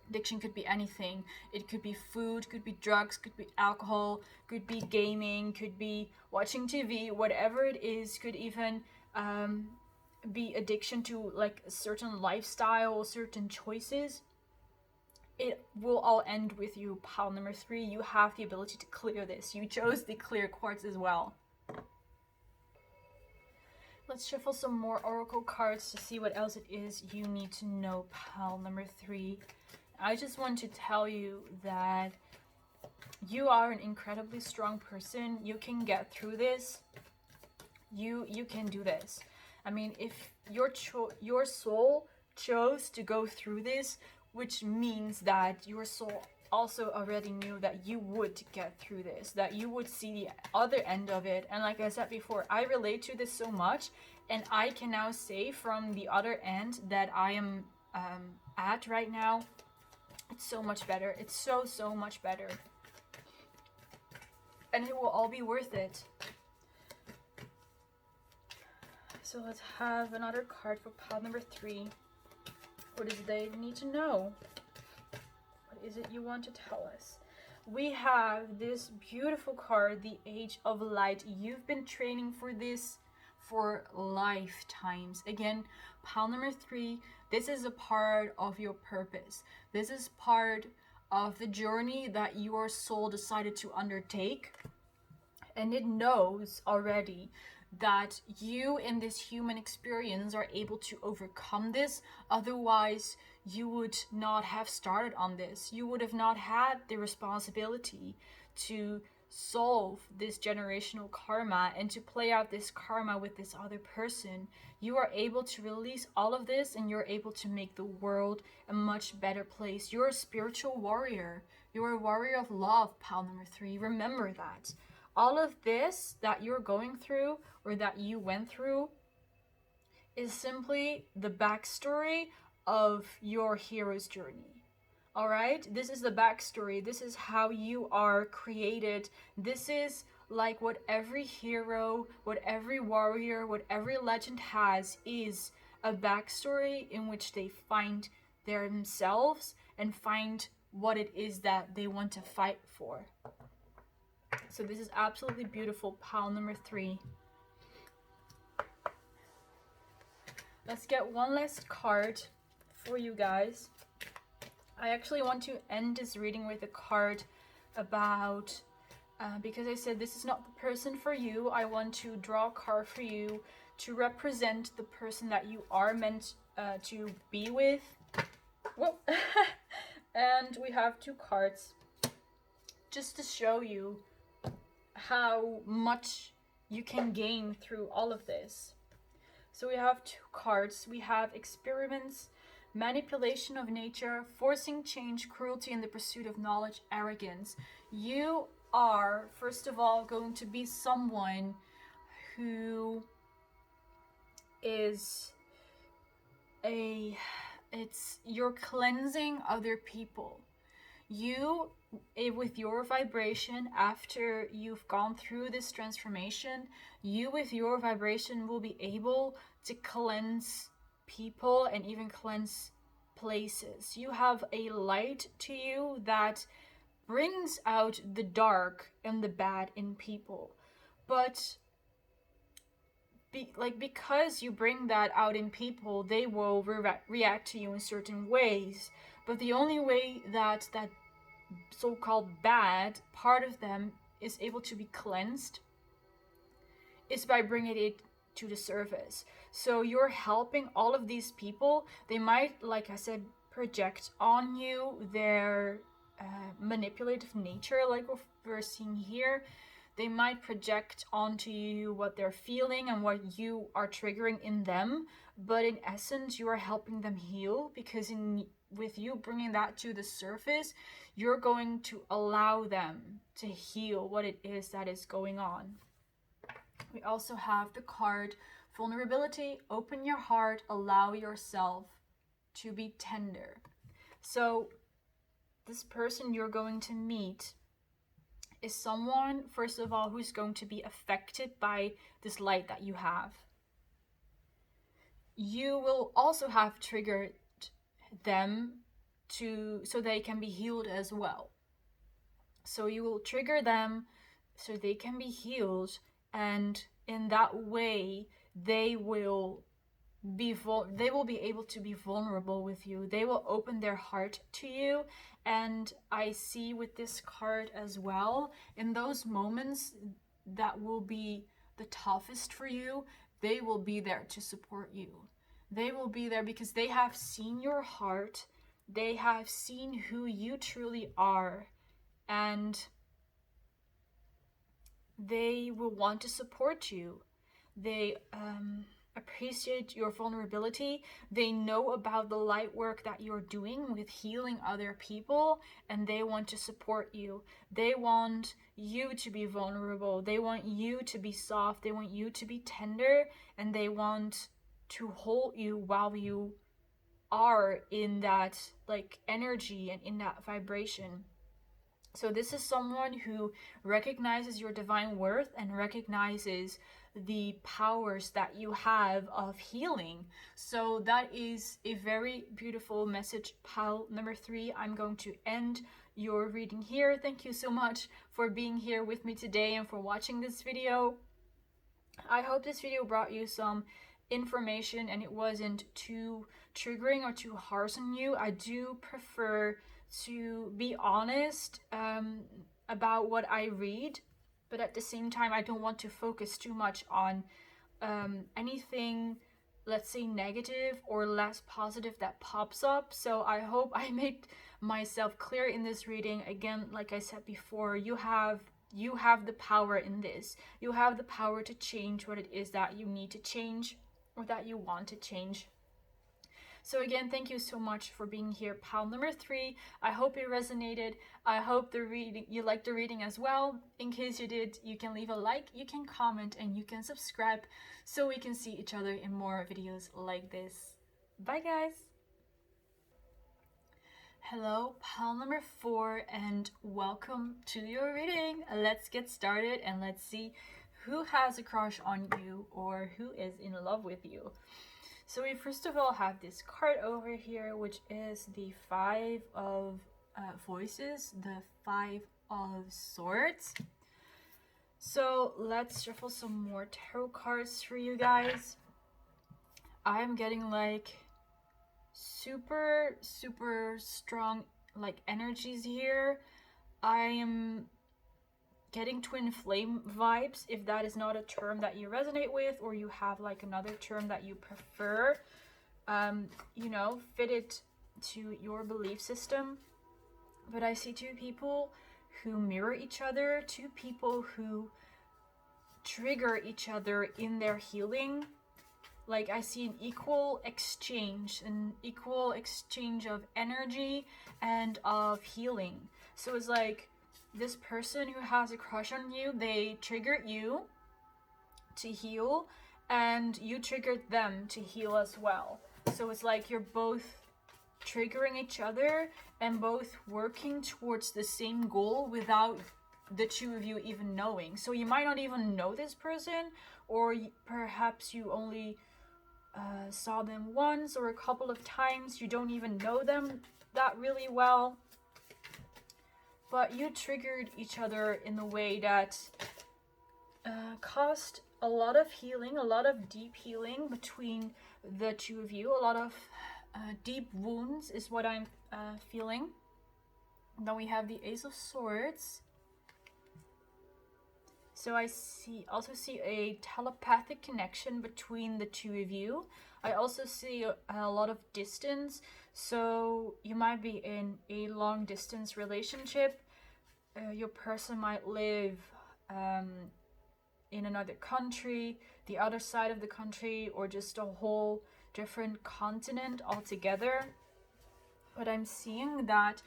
Addiction could be anything. It could be food, could be drugs, could be alcohol, could be gaming, could be watching TV, whatever it is. Could even be addiction to like a certain lifestyle, certain choices. It will all end with you, pile number 3. You have the ability to clear this. You chose the clear quartz as well. Let's shuffle some more oracle cards to see what else it is you need to know, pile number 3. I just want to tell you that you are an incredibly strong person. You can get through this. You can do this. I mean, if your soul chose to go through this, which means that your soul also already knew that you would get through this, that you would see the other end of it. And like I said before, I relate to this so much, and I can now say from the other end that I am at right now, it's so much better. It's so much better. And it will all be worth it. So let's have another card for pile number 3. What is it they need to know? What is it you want to tell us? We have this beautiful card, the Age of Light. You've been training for this for lifetimes. Again, pile number 3, this is a part of your purpose. This is part of the journey that your soul decided to undertake. And it knows already that you in this human experience are able to overcome this. Otherwise, you would not have started on this. You would have not had the responsibility to solve this generational karma and to play out this karma with this other person. You are able to release all of this, and you're able to make the world a much better place. You're a spiritual warrior. You're a warrior of love, pile number 3. Remember that. All of this that you're going through, or that you went through, is simply the backstory of your hero's journey. All right? This is the backstory. This is how you are created. This is like what every hero, what every warrior, what every legend has, is a backstory in which they find themselves and find what it is that they want to fight for. So this is absolutely beautiful, pile number 3. Let's get one last card for you guys. I actually want to end this reading with a card about, because I said this is not the person for you, I want to draw a card for you to represent the person that you are meant to be with. Whoa. And we have 2 cards just to show you how much you can gain through all of this. So we have 2 cards. We have experiments, manipulation of nature, forcing change, cruelty in the pursuit of knowledge, arrogance. You are, first of all, going to be someone who is you're cleansing other people. You, with your vibration, after you've gone through this transformation, you with your vibration will be able to cleanse people and even cleanse places. You have a light to you that brings out the dark and the bad in people. But because you bring that out in people, they will react to you in certain ways. But the only way that that so-called bad part of them is able to be cleansed is by bringing it to the surface. So you're helping all of these people. They might, like I said, project on you their manipulative nature, like we're seeing here. They might project onto you what they're feeling and what you are triggering in them, but in essence you are helping them heal, because with you bringing that to the surface, you're going to allow them to heal what it is that is going on. We also have the card vulnerability. Open your heart, allow yourself to be tender. So this person you're going to meet is someone, first of all, who's going to be affected by this light that you have. You will also have triggered them so they can be healed as well. So you will trigger them so they can be healed, and in that way they will be able to be vulnerable with you. They will open their heart to you. And I see with this card as well, in those moments that will be the toughest for you, they will be there to support you. They will be there because they have seen your heart, they have seen who you truly are, and they will want to support you. They appreciate your vulnerability. They know about the light work that you're doing with healing other people, and they want to support you. They want you to be vulnerable. They want you to be soft. They want you to be tender, and they want to hold you while you are in that like energy and in that vibration. So this is someone who recognizes your divine worth and recognizes the powers that you have of healing. So that is a very beautiful message, pile number 3. I'm going to end your reading here. Thank you so much for being here with me today and for watching this video. I hope this video brought you some information and it wasn't too triggering or too harsh on you. I do prefer to be honest about what I read, but at the same time I don't want to focus too much on anything, let's say, negative or less positive that pops up. So I hope I made myself clear in this reading. Again, like I said before, you have the power in this. You have the power to change what it is that you need to change or that you want to change. So again, thank you so much for being here, pile number 3. I hope it resonated. I hope you liked the reading as well. In case you did, you can leave a like, you can comment, and you can subscribe so we can see each other in more videos like this. Bye guys! Hello, pile number 4, and welcome to your reading. Let's get started and let's see who has a crush on you or who is in love with you. So we first of all have this card over here, which is the 5 of voices, the 5 of swords. So let's shuffle some more tarot cards for you guys. I'm getting like super strong like energies here. I am getting twin flame vibes. If that is not a term that you resonate with, or you have like another term that you prefer, you know, fit it to your belief system. But I see 2 people who mirror each other, 2 people who trigger each other in their healing. Like I see an equal exchange of energy and of healing. So it's like this person who has a crush on you, they triggered you to heal, and you triggered them to heal as well. So it's like you're both triggering each other and both working towards the same goal without the 2 of you even knowing. So you might not even know this person, or perhaps you only saw them once or a couple of times. You don't even know them that really well, but you triggered each other in a way that caused a lot of healing, a lot of deep healing between the 2 of you. A lot of deep wounds is what I'm feeling. Then we have the Ace of Swords. So I also see a telepathic connection between the two of you. I also see a lot of distance. So you might be in a long distance relationship. Your person might live in another country, the other side of the country, or just a whole different continent altogether. But I'm seeing that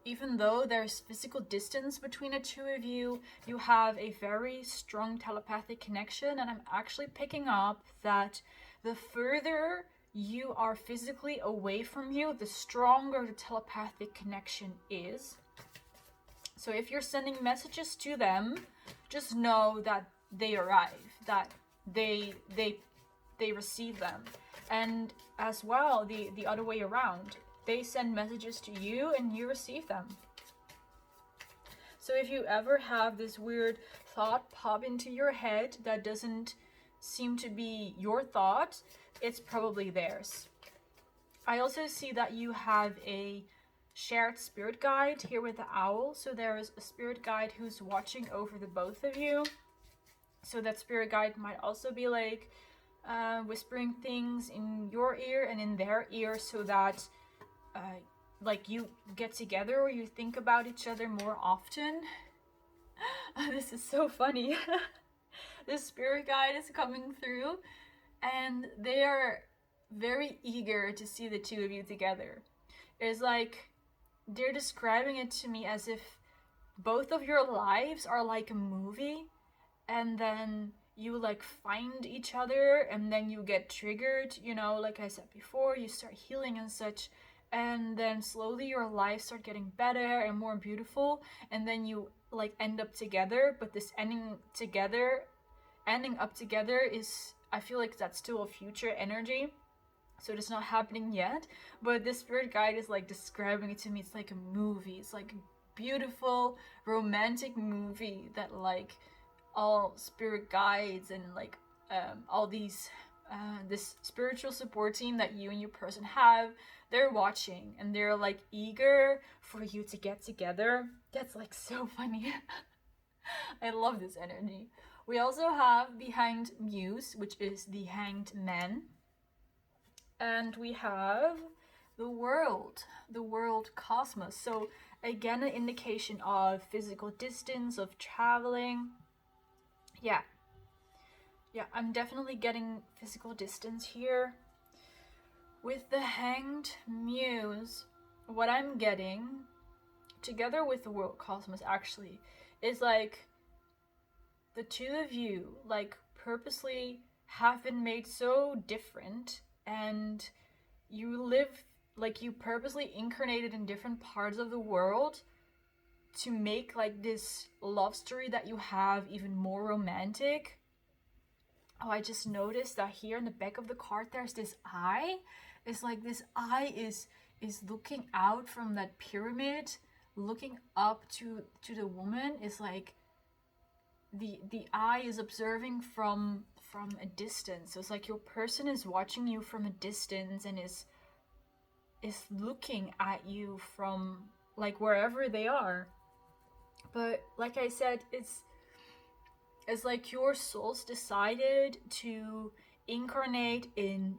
even though there's physical distance between the two of you, you have a very strong telepathic connection. And I'm actually picking up that the further you are physically away from you, the stronger the telepathic connection is. So if you're sending messages to them, just know that they arrive, that they receive them. And as well, the other way around. They send messages to you and you receive them. So if you ever have this weird thought pop into your head that doesn't seem to be your thought, it's probably theirs. I also see that you have a shared spirit guide here with the owl. So there is a spirit guide who's watching over the both of you. So that spirit guide might also be like whispering things in your ear and in their ear, so that like you get together or you think about each other more often. This is so funny. This spirit guide is coming through and they are very eager to see the two of you together. It's like they're describing it to me as if both of your lives are like a movie, and then you like find each other and then you get triggered, you know, like I said before, you start healing and such. And then slowly your lives start getting better and more beautiful, and then you like end up together. But this ending up together is, I feel like that's still a future energy, so it's not happening yet. But this spirit guide is like describing it to me. It's like a movie. It's like a beautiful romantic movie that like all spirit guides and like all these this spiritual support team that you and your person have, they're watching and they're like eager for you to get together. That's like so funny. I love this energy. We also have behind Muse, which is the Hanged Man. And we have the world cosmos. So again, an indication of physical distance, of traveling. Yeah, I'm definitely getting physical distance here. With the Hanged Muse, what I'm getting, together with the world cosmos actually, is like the two of you like purposely have been made so different, and you live like you purposely incarnated in different parts of the world to make like this love story that you have even more romantic. Oh, I just noticed that here in the back of the card there's this eye. It's like this eye is looking out from that pyramid, looking up to the woman. It's like the eye is observing from a distance. So it's like your person is watching you from a distance and is looking at you from like wherever they are. But like I said, it's like your souls decided to incarnate in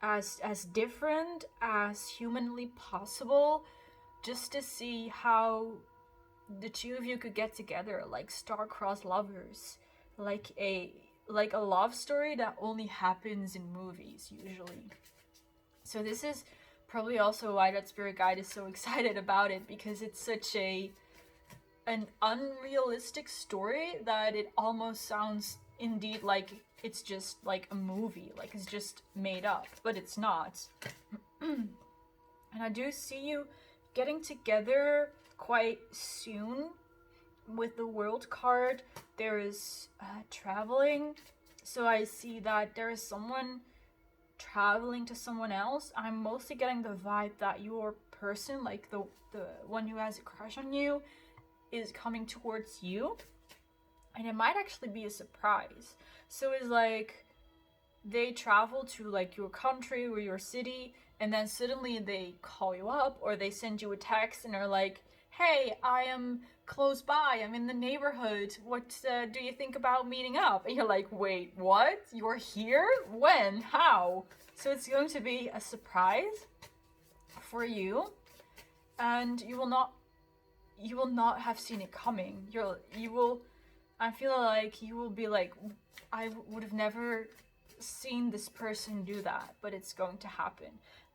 as different as humanly possible, just to see how the two of you could get together, like star-crossed lovers, like a love story that only happens in movies usually. So this is probably also why that spirit guide is so excited about it, because it's such an unrealistic story that it almost sounds indeed like it's just like a movie, like it's just made up, but it's not. And I do see you getting together quite soon. With the world card, there is traveling, so I see that there is someone traveling to someone else. I'm mostly getting the vibe that your person, like the one who has a crush on you, is coming towards you, and it might actually be a surprise. So it's like they travel to like your country or your city, and then suddenly they call you up or they send you a text and are like, hey, I am close by, I'm in the neighborhood, what do you think about meeting up? And you're like, wait, what? You're here? When? How? So it's going to be a surprise for you, and you will not have seen it coming. I feel like you will be like, I would have never seen this person do that, but it's going to happen.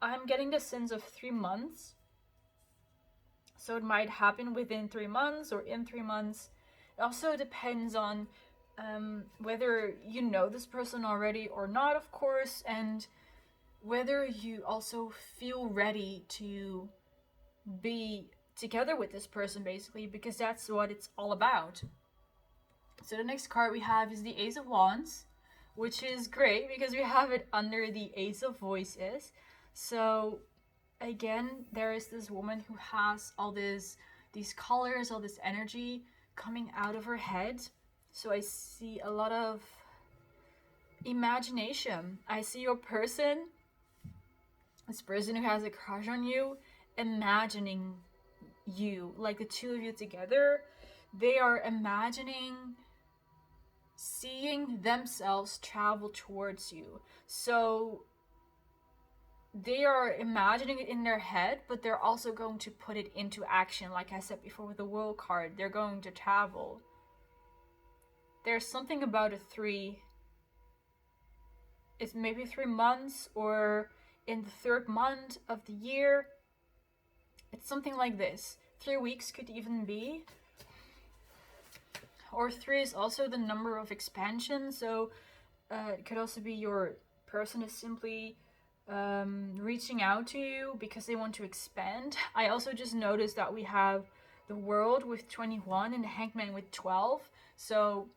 I'm getting the sense of 3 months. So it might happen within 3 months or in 3 months. It also depends on whether you know this person already or not, of course, and whether you also feel ready to be together with this person, basically, because that's what it's all about. So the next card we have is the Ace of Wands, which is great because we have it under the Ace of Voices. So again, there is this woman who has all these colors, all this energy coming out of her head. So I see a lot of imagination. I see your person, this person who has a crush on you, imagining you, like the two of you together. They are imagining seeing themselves travel towards you. So they are imagining it in their head, but they're also going to put it into action. Like I said before with the World card, they're going to travel. There's something about a 3. It's maybe 3 months, or in the 3rd month of the year. It's something like this. 3 weeks could even be. Or 3 is also the number of expansion, so it could also be your person is simply reaching out to you because they want to expand. I also just noticed that we have the World with 21 and the Hangman with 12. So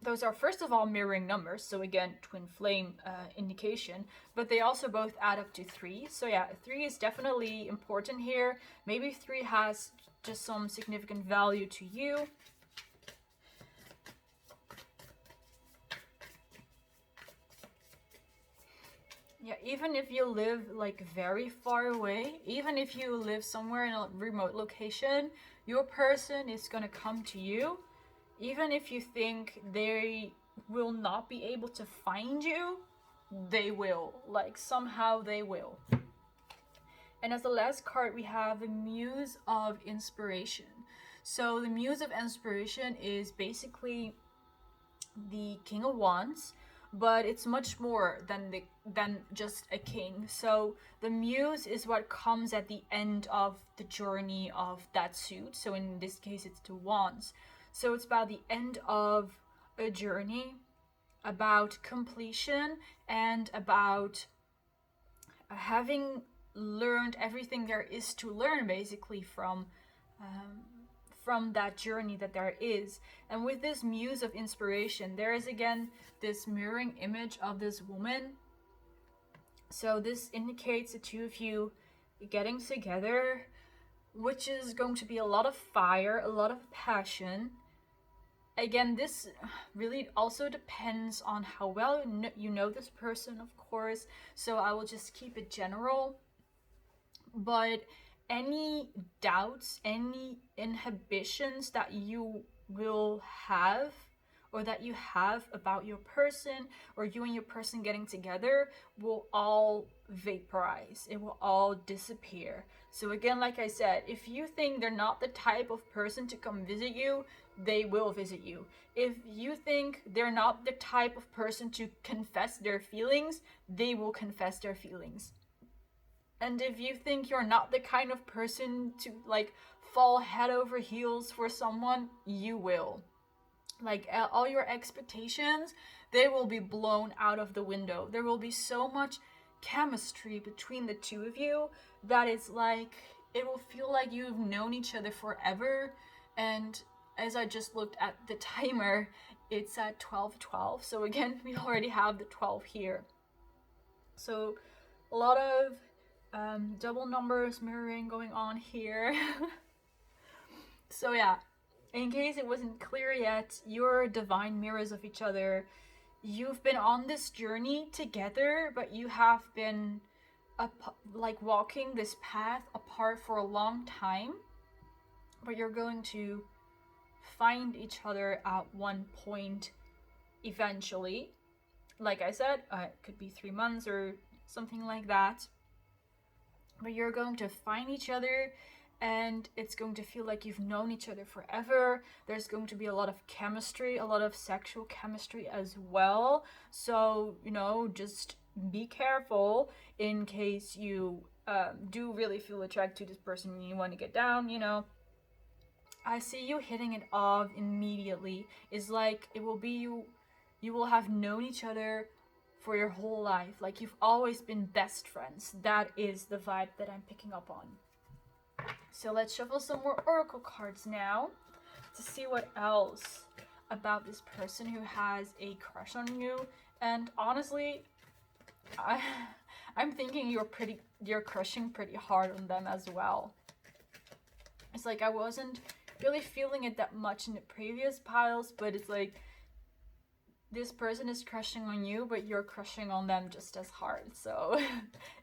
those are, first of all, mirroring numbers. So again, twin flame indication. But they also both add up to 3. So yeah, 3 is definitely important here. Maybe 3 has just some significant value to you. Yeah, even if you live like very far away, even if you live somewhere in a remote location, your person is gonna come to you. Even if you think they will not be able to find you, they will. Like, somehow they will. And as the last card, we have the Muse of Inspiration. So the Muse of Inspiration is basically the King of Wands, but it's much more than just a king. So the muse is what comes at the end of the journey of that suit. So in this case, it's the wands. So it's about the end of a journey, about completion, and about having learned everything there is to learn, basically, from that journey that there is. And with this Muse of Inspiration, there is again this mirroring image of this woman. So this indicates the two of you getting together, which is going to be a lot of fire, a lot of passion. Again, this really also depends on how well you know this person, of course. So I will just keep it general. But any doubts, any inhibitions that you will have, or that you have about your person, or you and your person getting together, will all vaporize. It will all disappear. So again, like I said, if you think they're not the type of person to come visit you, they will visit you. If you think they're not the type of person to confess their feelings, they will confess their feelings. And if you think you're not the kind of person to like fall head over heels for someone, you will. Like all your expectations, they will be blown out of the window. There will be so much chemistry between the two of you that it's like, it will feel like you've known each other forever. And as I just looked at the timer, it's at 12:12. So again, we already have the 12 here. So a lot of double numbers mirroring going on here. So yeah, in case it wasn't clear yet, you're divine mirrors of each other. You've been on this journey together, but you have been like walking this path apart for a long time. but you're going to find each other at one point eventually. Like I said, it could be 3 months or something like that. But you're going to find each other, and it's going to feel like you've known each other forever. There's going to be a lot of chemistry, a lot of sexual chemistry as well. So, you know, just be careful in case you do really feel attracted to this person and you want to get down, you know. I see you hitting it off immediately. It's like it will be you will have known each other for your whole life. Like you've always been best friends. That is the vibe that I'm picking up on. So let's shuffle some more oracle cards now to see what else about this person who has a crush on you. And honestly, I'm thinking you're crushing pretty hard on them as well. It's like I wasn't really feeling it that much in the previous piles, but it's like this person is crushing on you, but you're crushing on them just as hard. So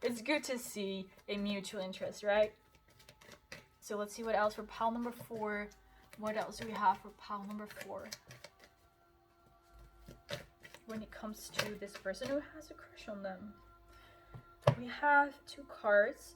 it's good to see a mutual interest, right? So let's see what else for pile number 4. What else do we have for pile number 4? When it comes to this person who has a crush on them. We have 2 cards,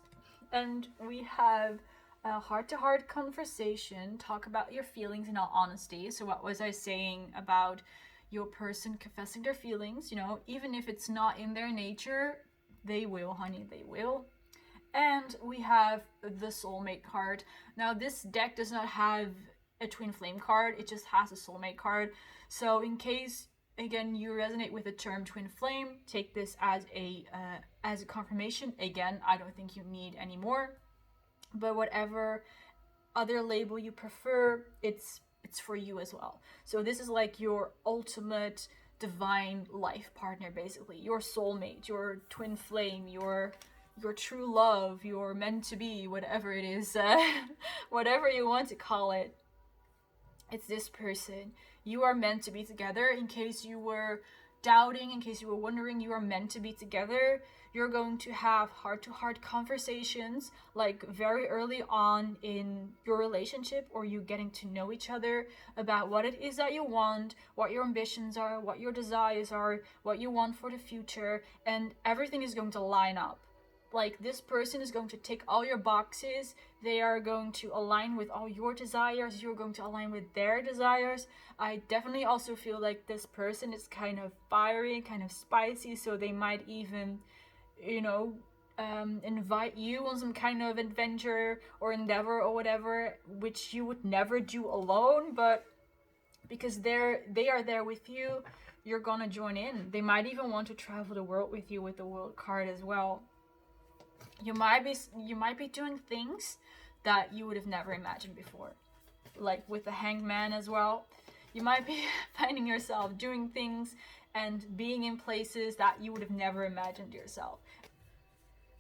and we have a heart-to-heart conversation. Talk about your feelings in all honesty. So what was I saying about your person confessing their feelings? You know, even if it's not in their nature, they will, honey, they will. And we have the soulmate card. Now this deck does not have a twin flame card, it just has a soulmate card. So in case, again, you resonate with the term twin flame, take this as a confirmation. Again, I don't think you need any more. But whatever other label you prefer, it's for you as well. So this is like your ultimate divine life partner, basically. Your soulmate, your twin flame, your true love, your meant to be, whatever it is, whatever you want to call it. It's this person. You are meant to be together. In case you were doubting, in case you were wondering, you are meant to be together. You're going to have heart-to-heart conversations, like very early on in your relationship, or you getting to know each other about what it is that you want, what your ambitions are, what your desires are, what you want for the future, and everything is going to line up. Like, this person is going to tick all your boxes. They are going to align with all your desires. You're going to align with their desires. I definitely also feel like this person is kind of fiery, kind of spicy, so they might even, you know, invite you on some kind of adventure or endeavor or whatever, which you would never do alone, but because they are there with you, you're gonna join in. They might even want to travel the world with you with the world card as well. You might be doing things that you would have never imagined before, like with the Hanged Man as well. You might be finding yourself doing things and being in places that you would have never imagined yourself.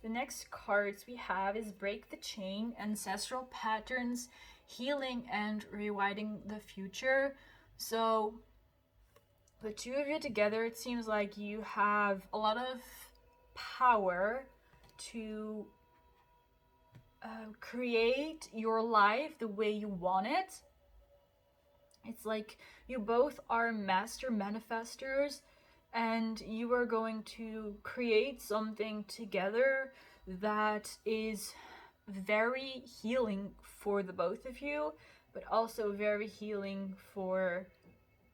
The next cards we have is Break the Chain, Ancestral Patterns, Healing, and Rewriting the Future. So the two of you together, it seems like you have a lot of power to create your life the way you want it. It's like you both are master manifestors, and you are going to create something together that is very healing for the both of you, but also very healing for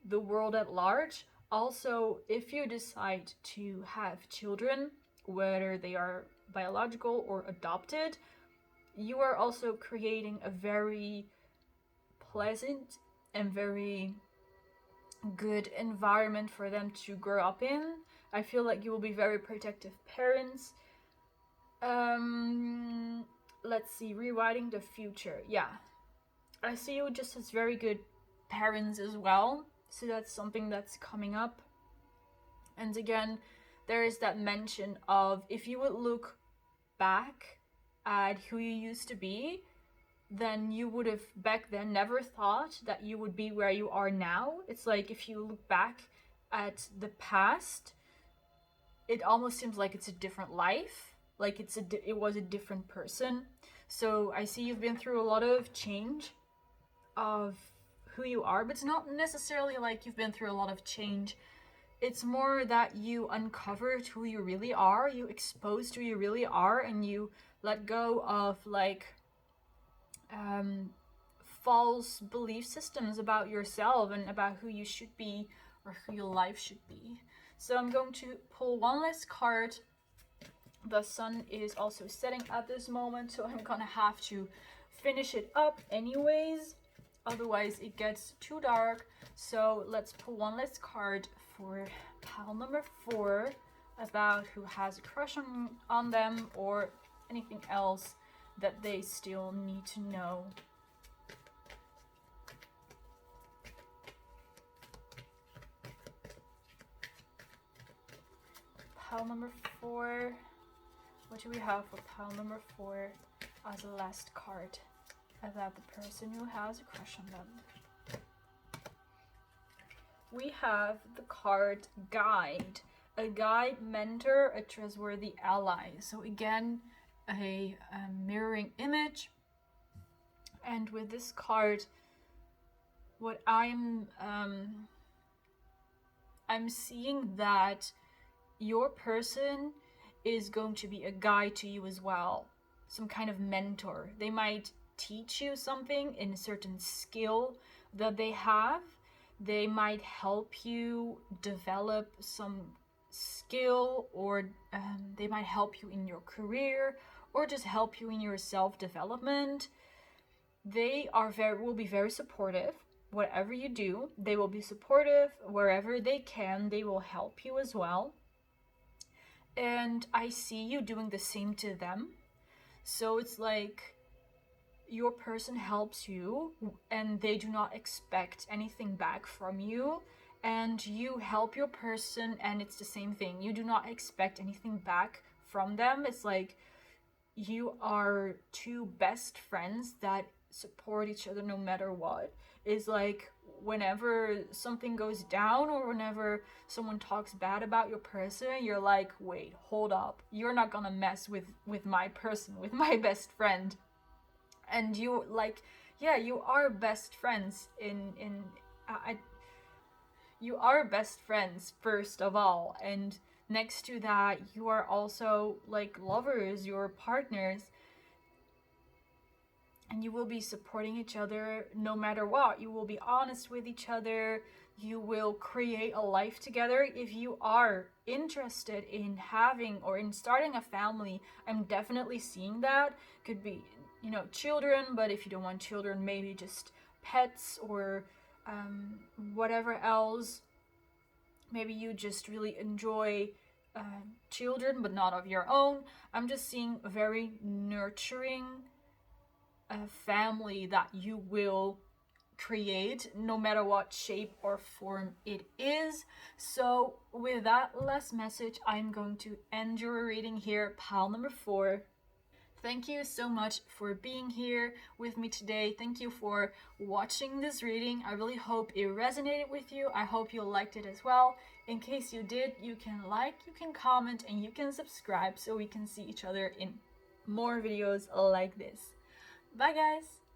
the world at large. Also, if you decide to have children, whether they are biological or adopted, you are also creating a very pleasant and very good environment for them to grow up in. I feel like you will be very protective parents. Let's see, rewriting the future. Yeah, I see you just as very good parents as well. So that's something that's coming up. And again, there is that mention of, if you would look back at who you used to be, then you would have back then never thought that you would be where you are now. It's like if you look back at the past, it almost seems like it's a different life, like it was a different person. So I see you've been through a lot of change of who you are, but it's not necessarily like you've been through a lot of change. It's more that you uncovered who you really are, you exposed who you really are, and you let go of like false belief systems about yourself and about who you should be or who your life should be. So I'm going to pull one last card. The sun is also setting at this moment, so I'm gonna have to finish it up anyways, otherwise it gets too dark. So let's pull one last card for pile number 4 about who has a crush on them or anything else that they still need to know. Pile number 4. What do we have for pile number 4 as a last card about the person who has a crush on them? We have the card Guide. A guide, mentor, a trustworthy ally. So again, a mirroring image. And with this card, what I'm seeing that your person is going to be a guide to you as well, some kind of mentor. They might teach you something in a certain skill that they have. They might help you develop some skill, or they might help you in your career, or just help you in your self-development. They will be very supportive. Whatever you do, they will be supportive. Wherever they can, they will help you as well. And I see you doing the same to them. So it's like your person helps you and they do not expect anything back from you. And you help your person and it's the same thing. You do not expect anything back from them. It's like you are two best friends that support each other no matter what. It's like whenever something goes down or whenever someone talks bad about your person, you're like, wait, hold up, you're not gonna mess with my person, with my best friend. And you like, yeah, you are best friends you are best friends first of all, and next to that you are also like lovers, you're partners, and you will be supporting each other no matter what. You will be honest with each other. You will create a life together. If you are interested in having or in starting a family, I'm definitely seeing that. Could be, children, but if you don't want children, maybe just pets or whatever else. Maybe you just really enjoy children, but not of your own. I'm just seeing a very nurturing family that you will create, no matter what shape or form it is. So with that last message, I'm going to end your reading here, pile number 4. Thank you so much for being here with me today. Thank you for watching this reading. I really hope it resonated with you. I hope you liked it as well. In case you did, you can like, you can comment, and you can subscribe so we can see each other in more videos like this. Bye guys!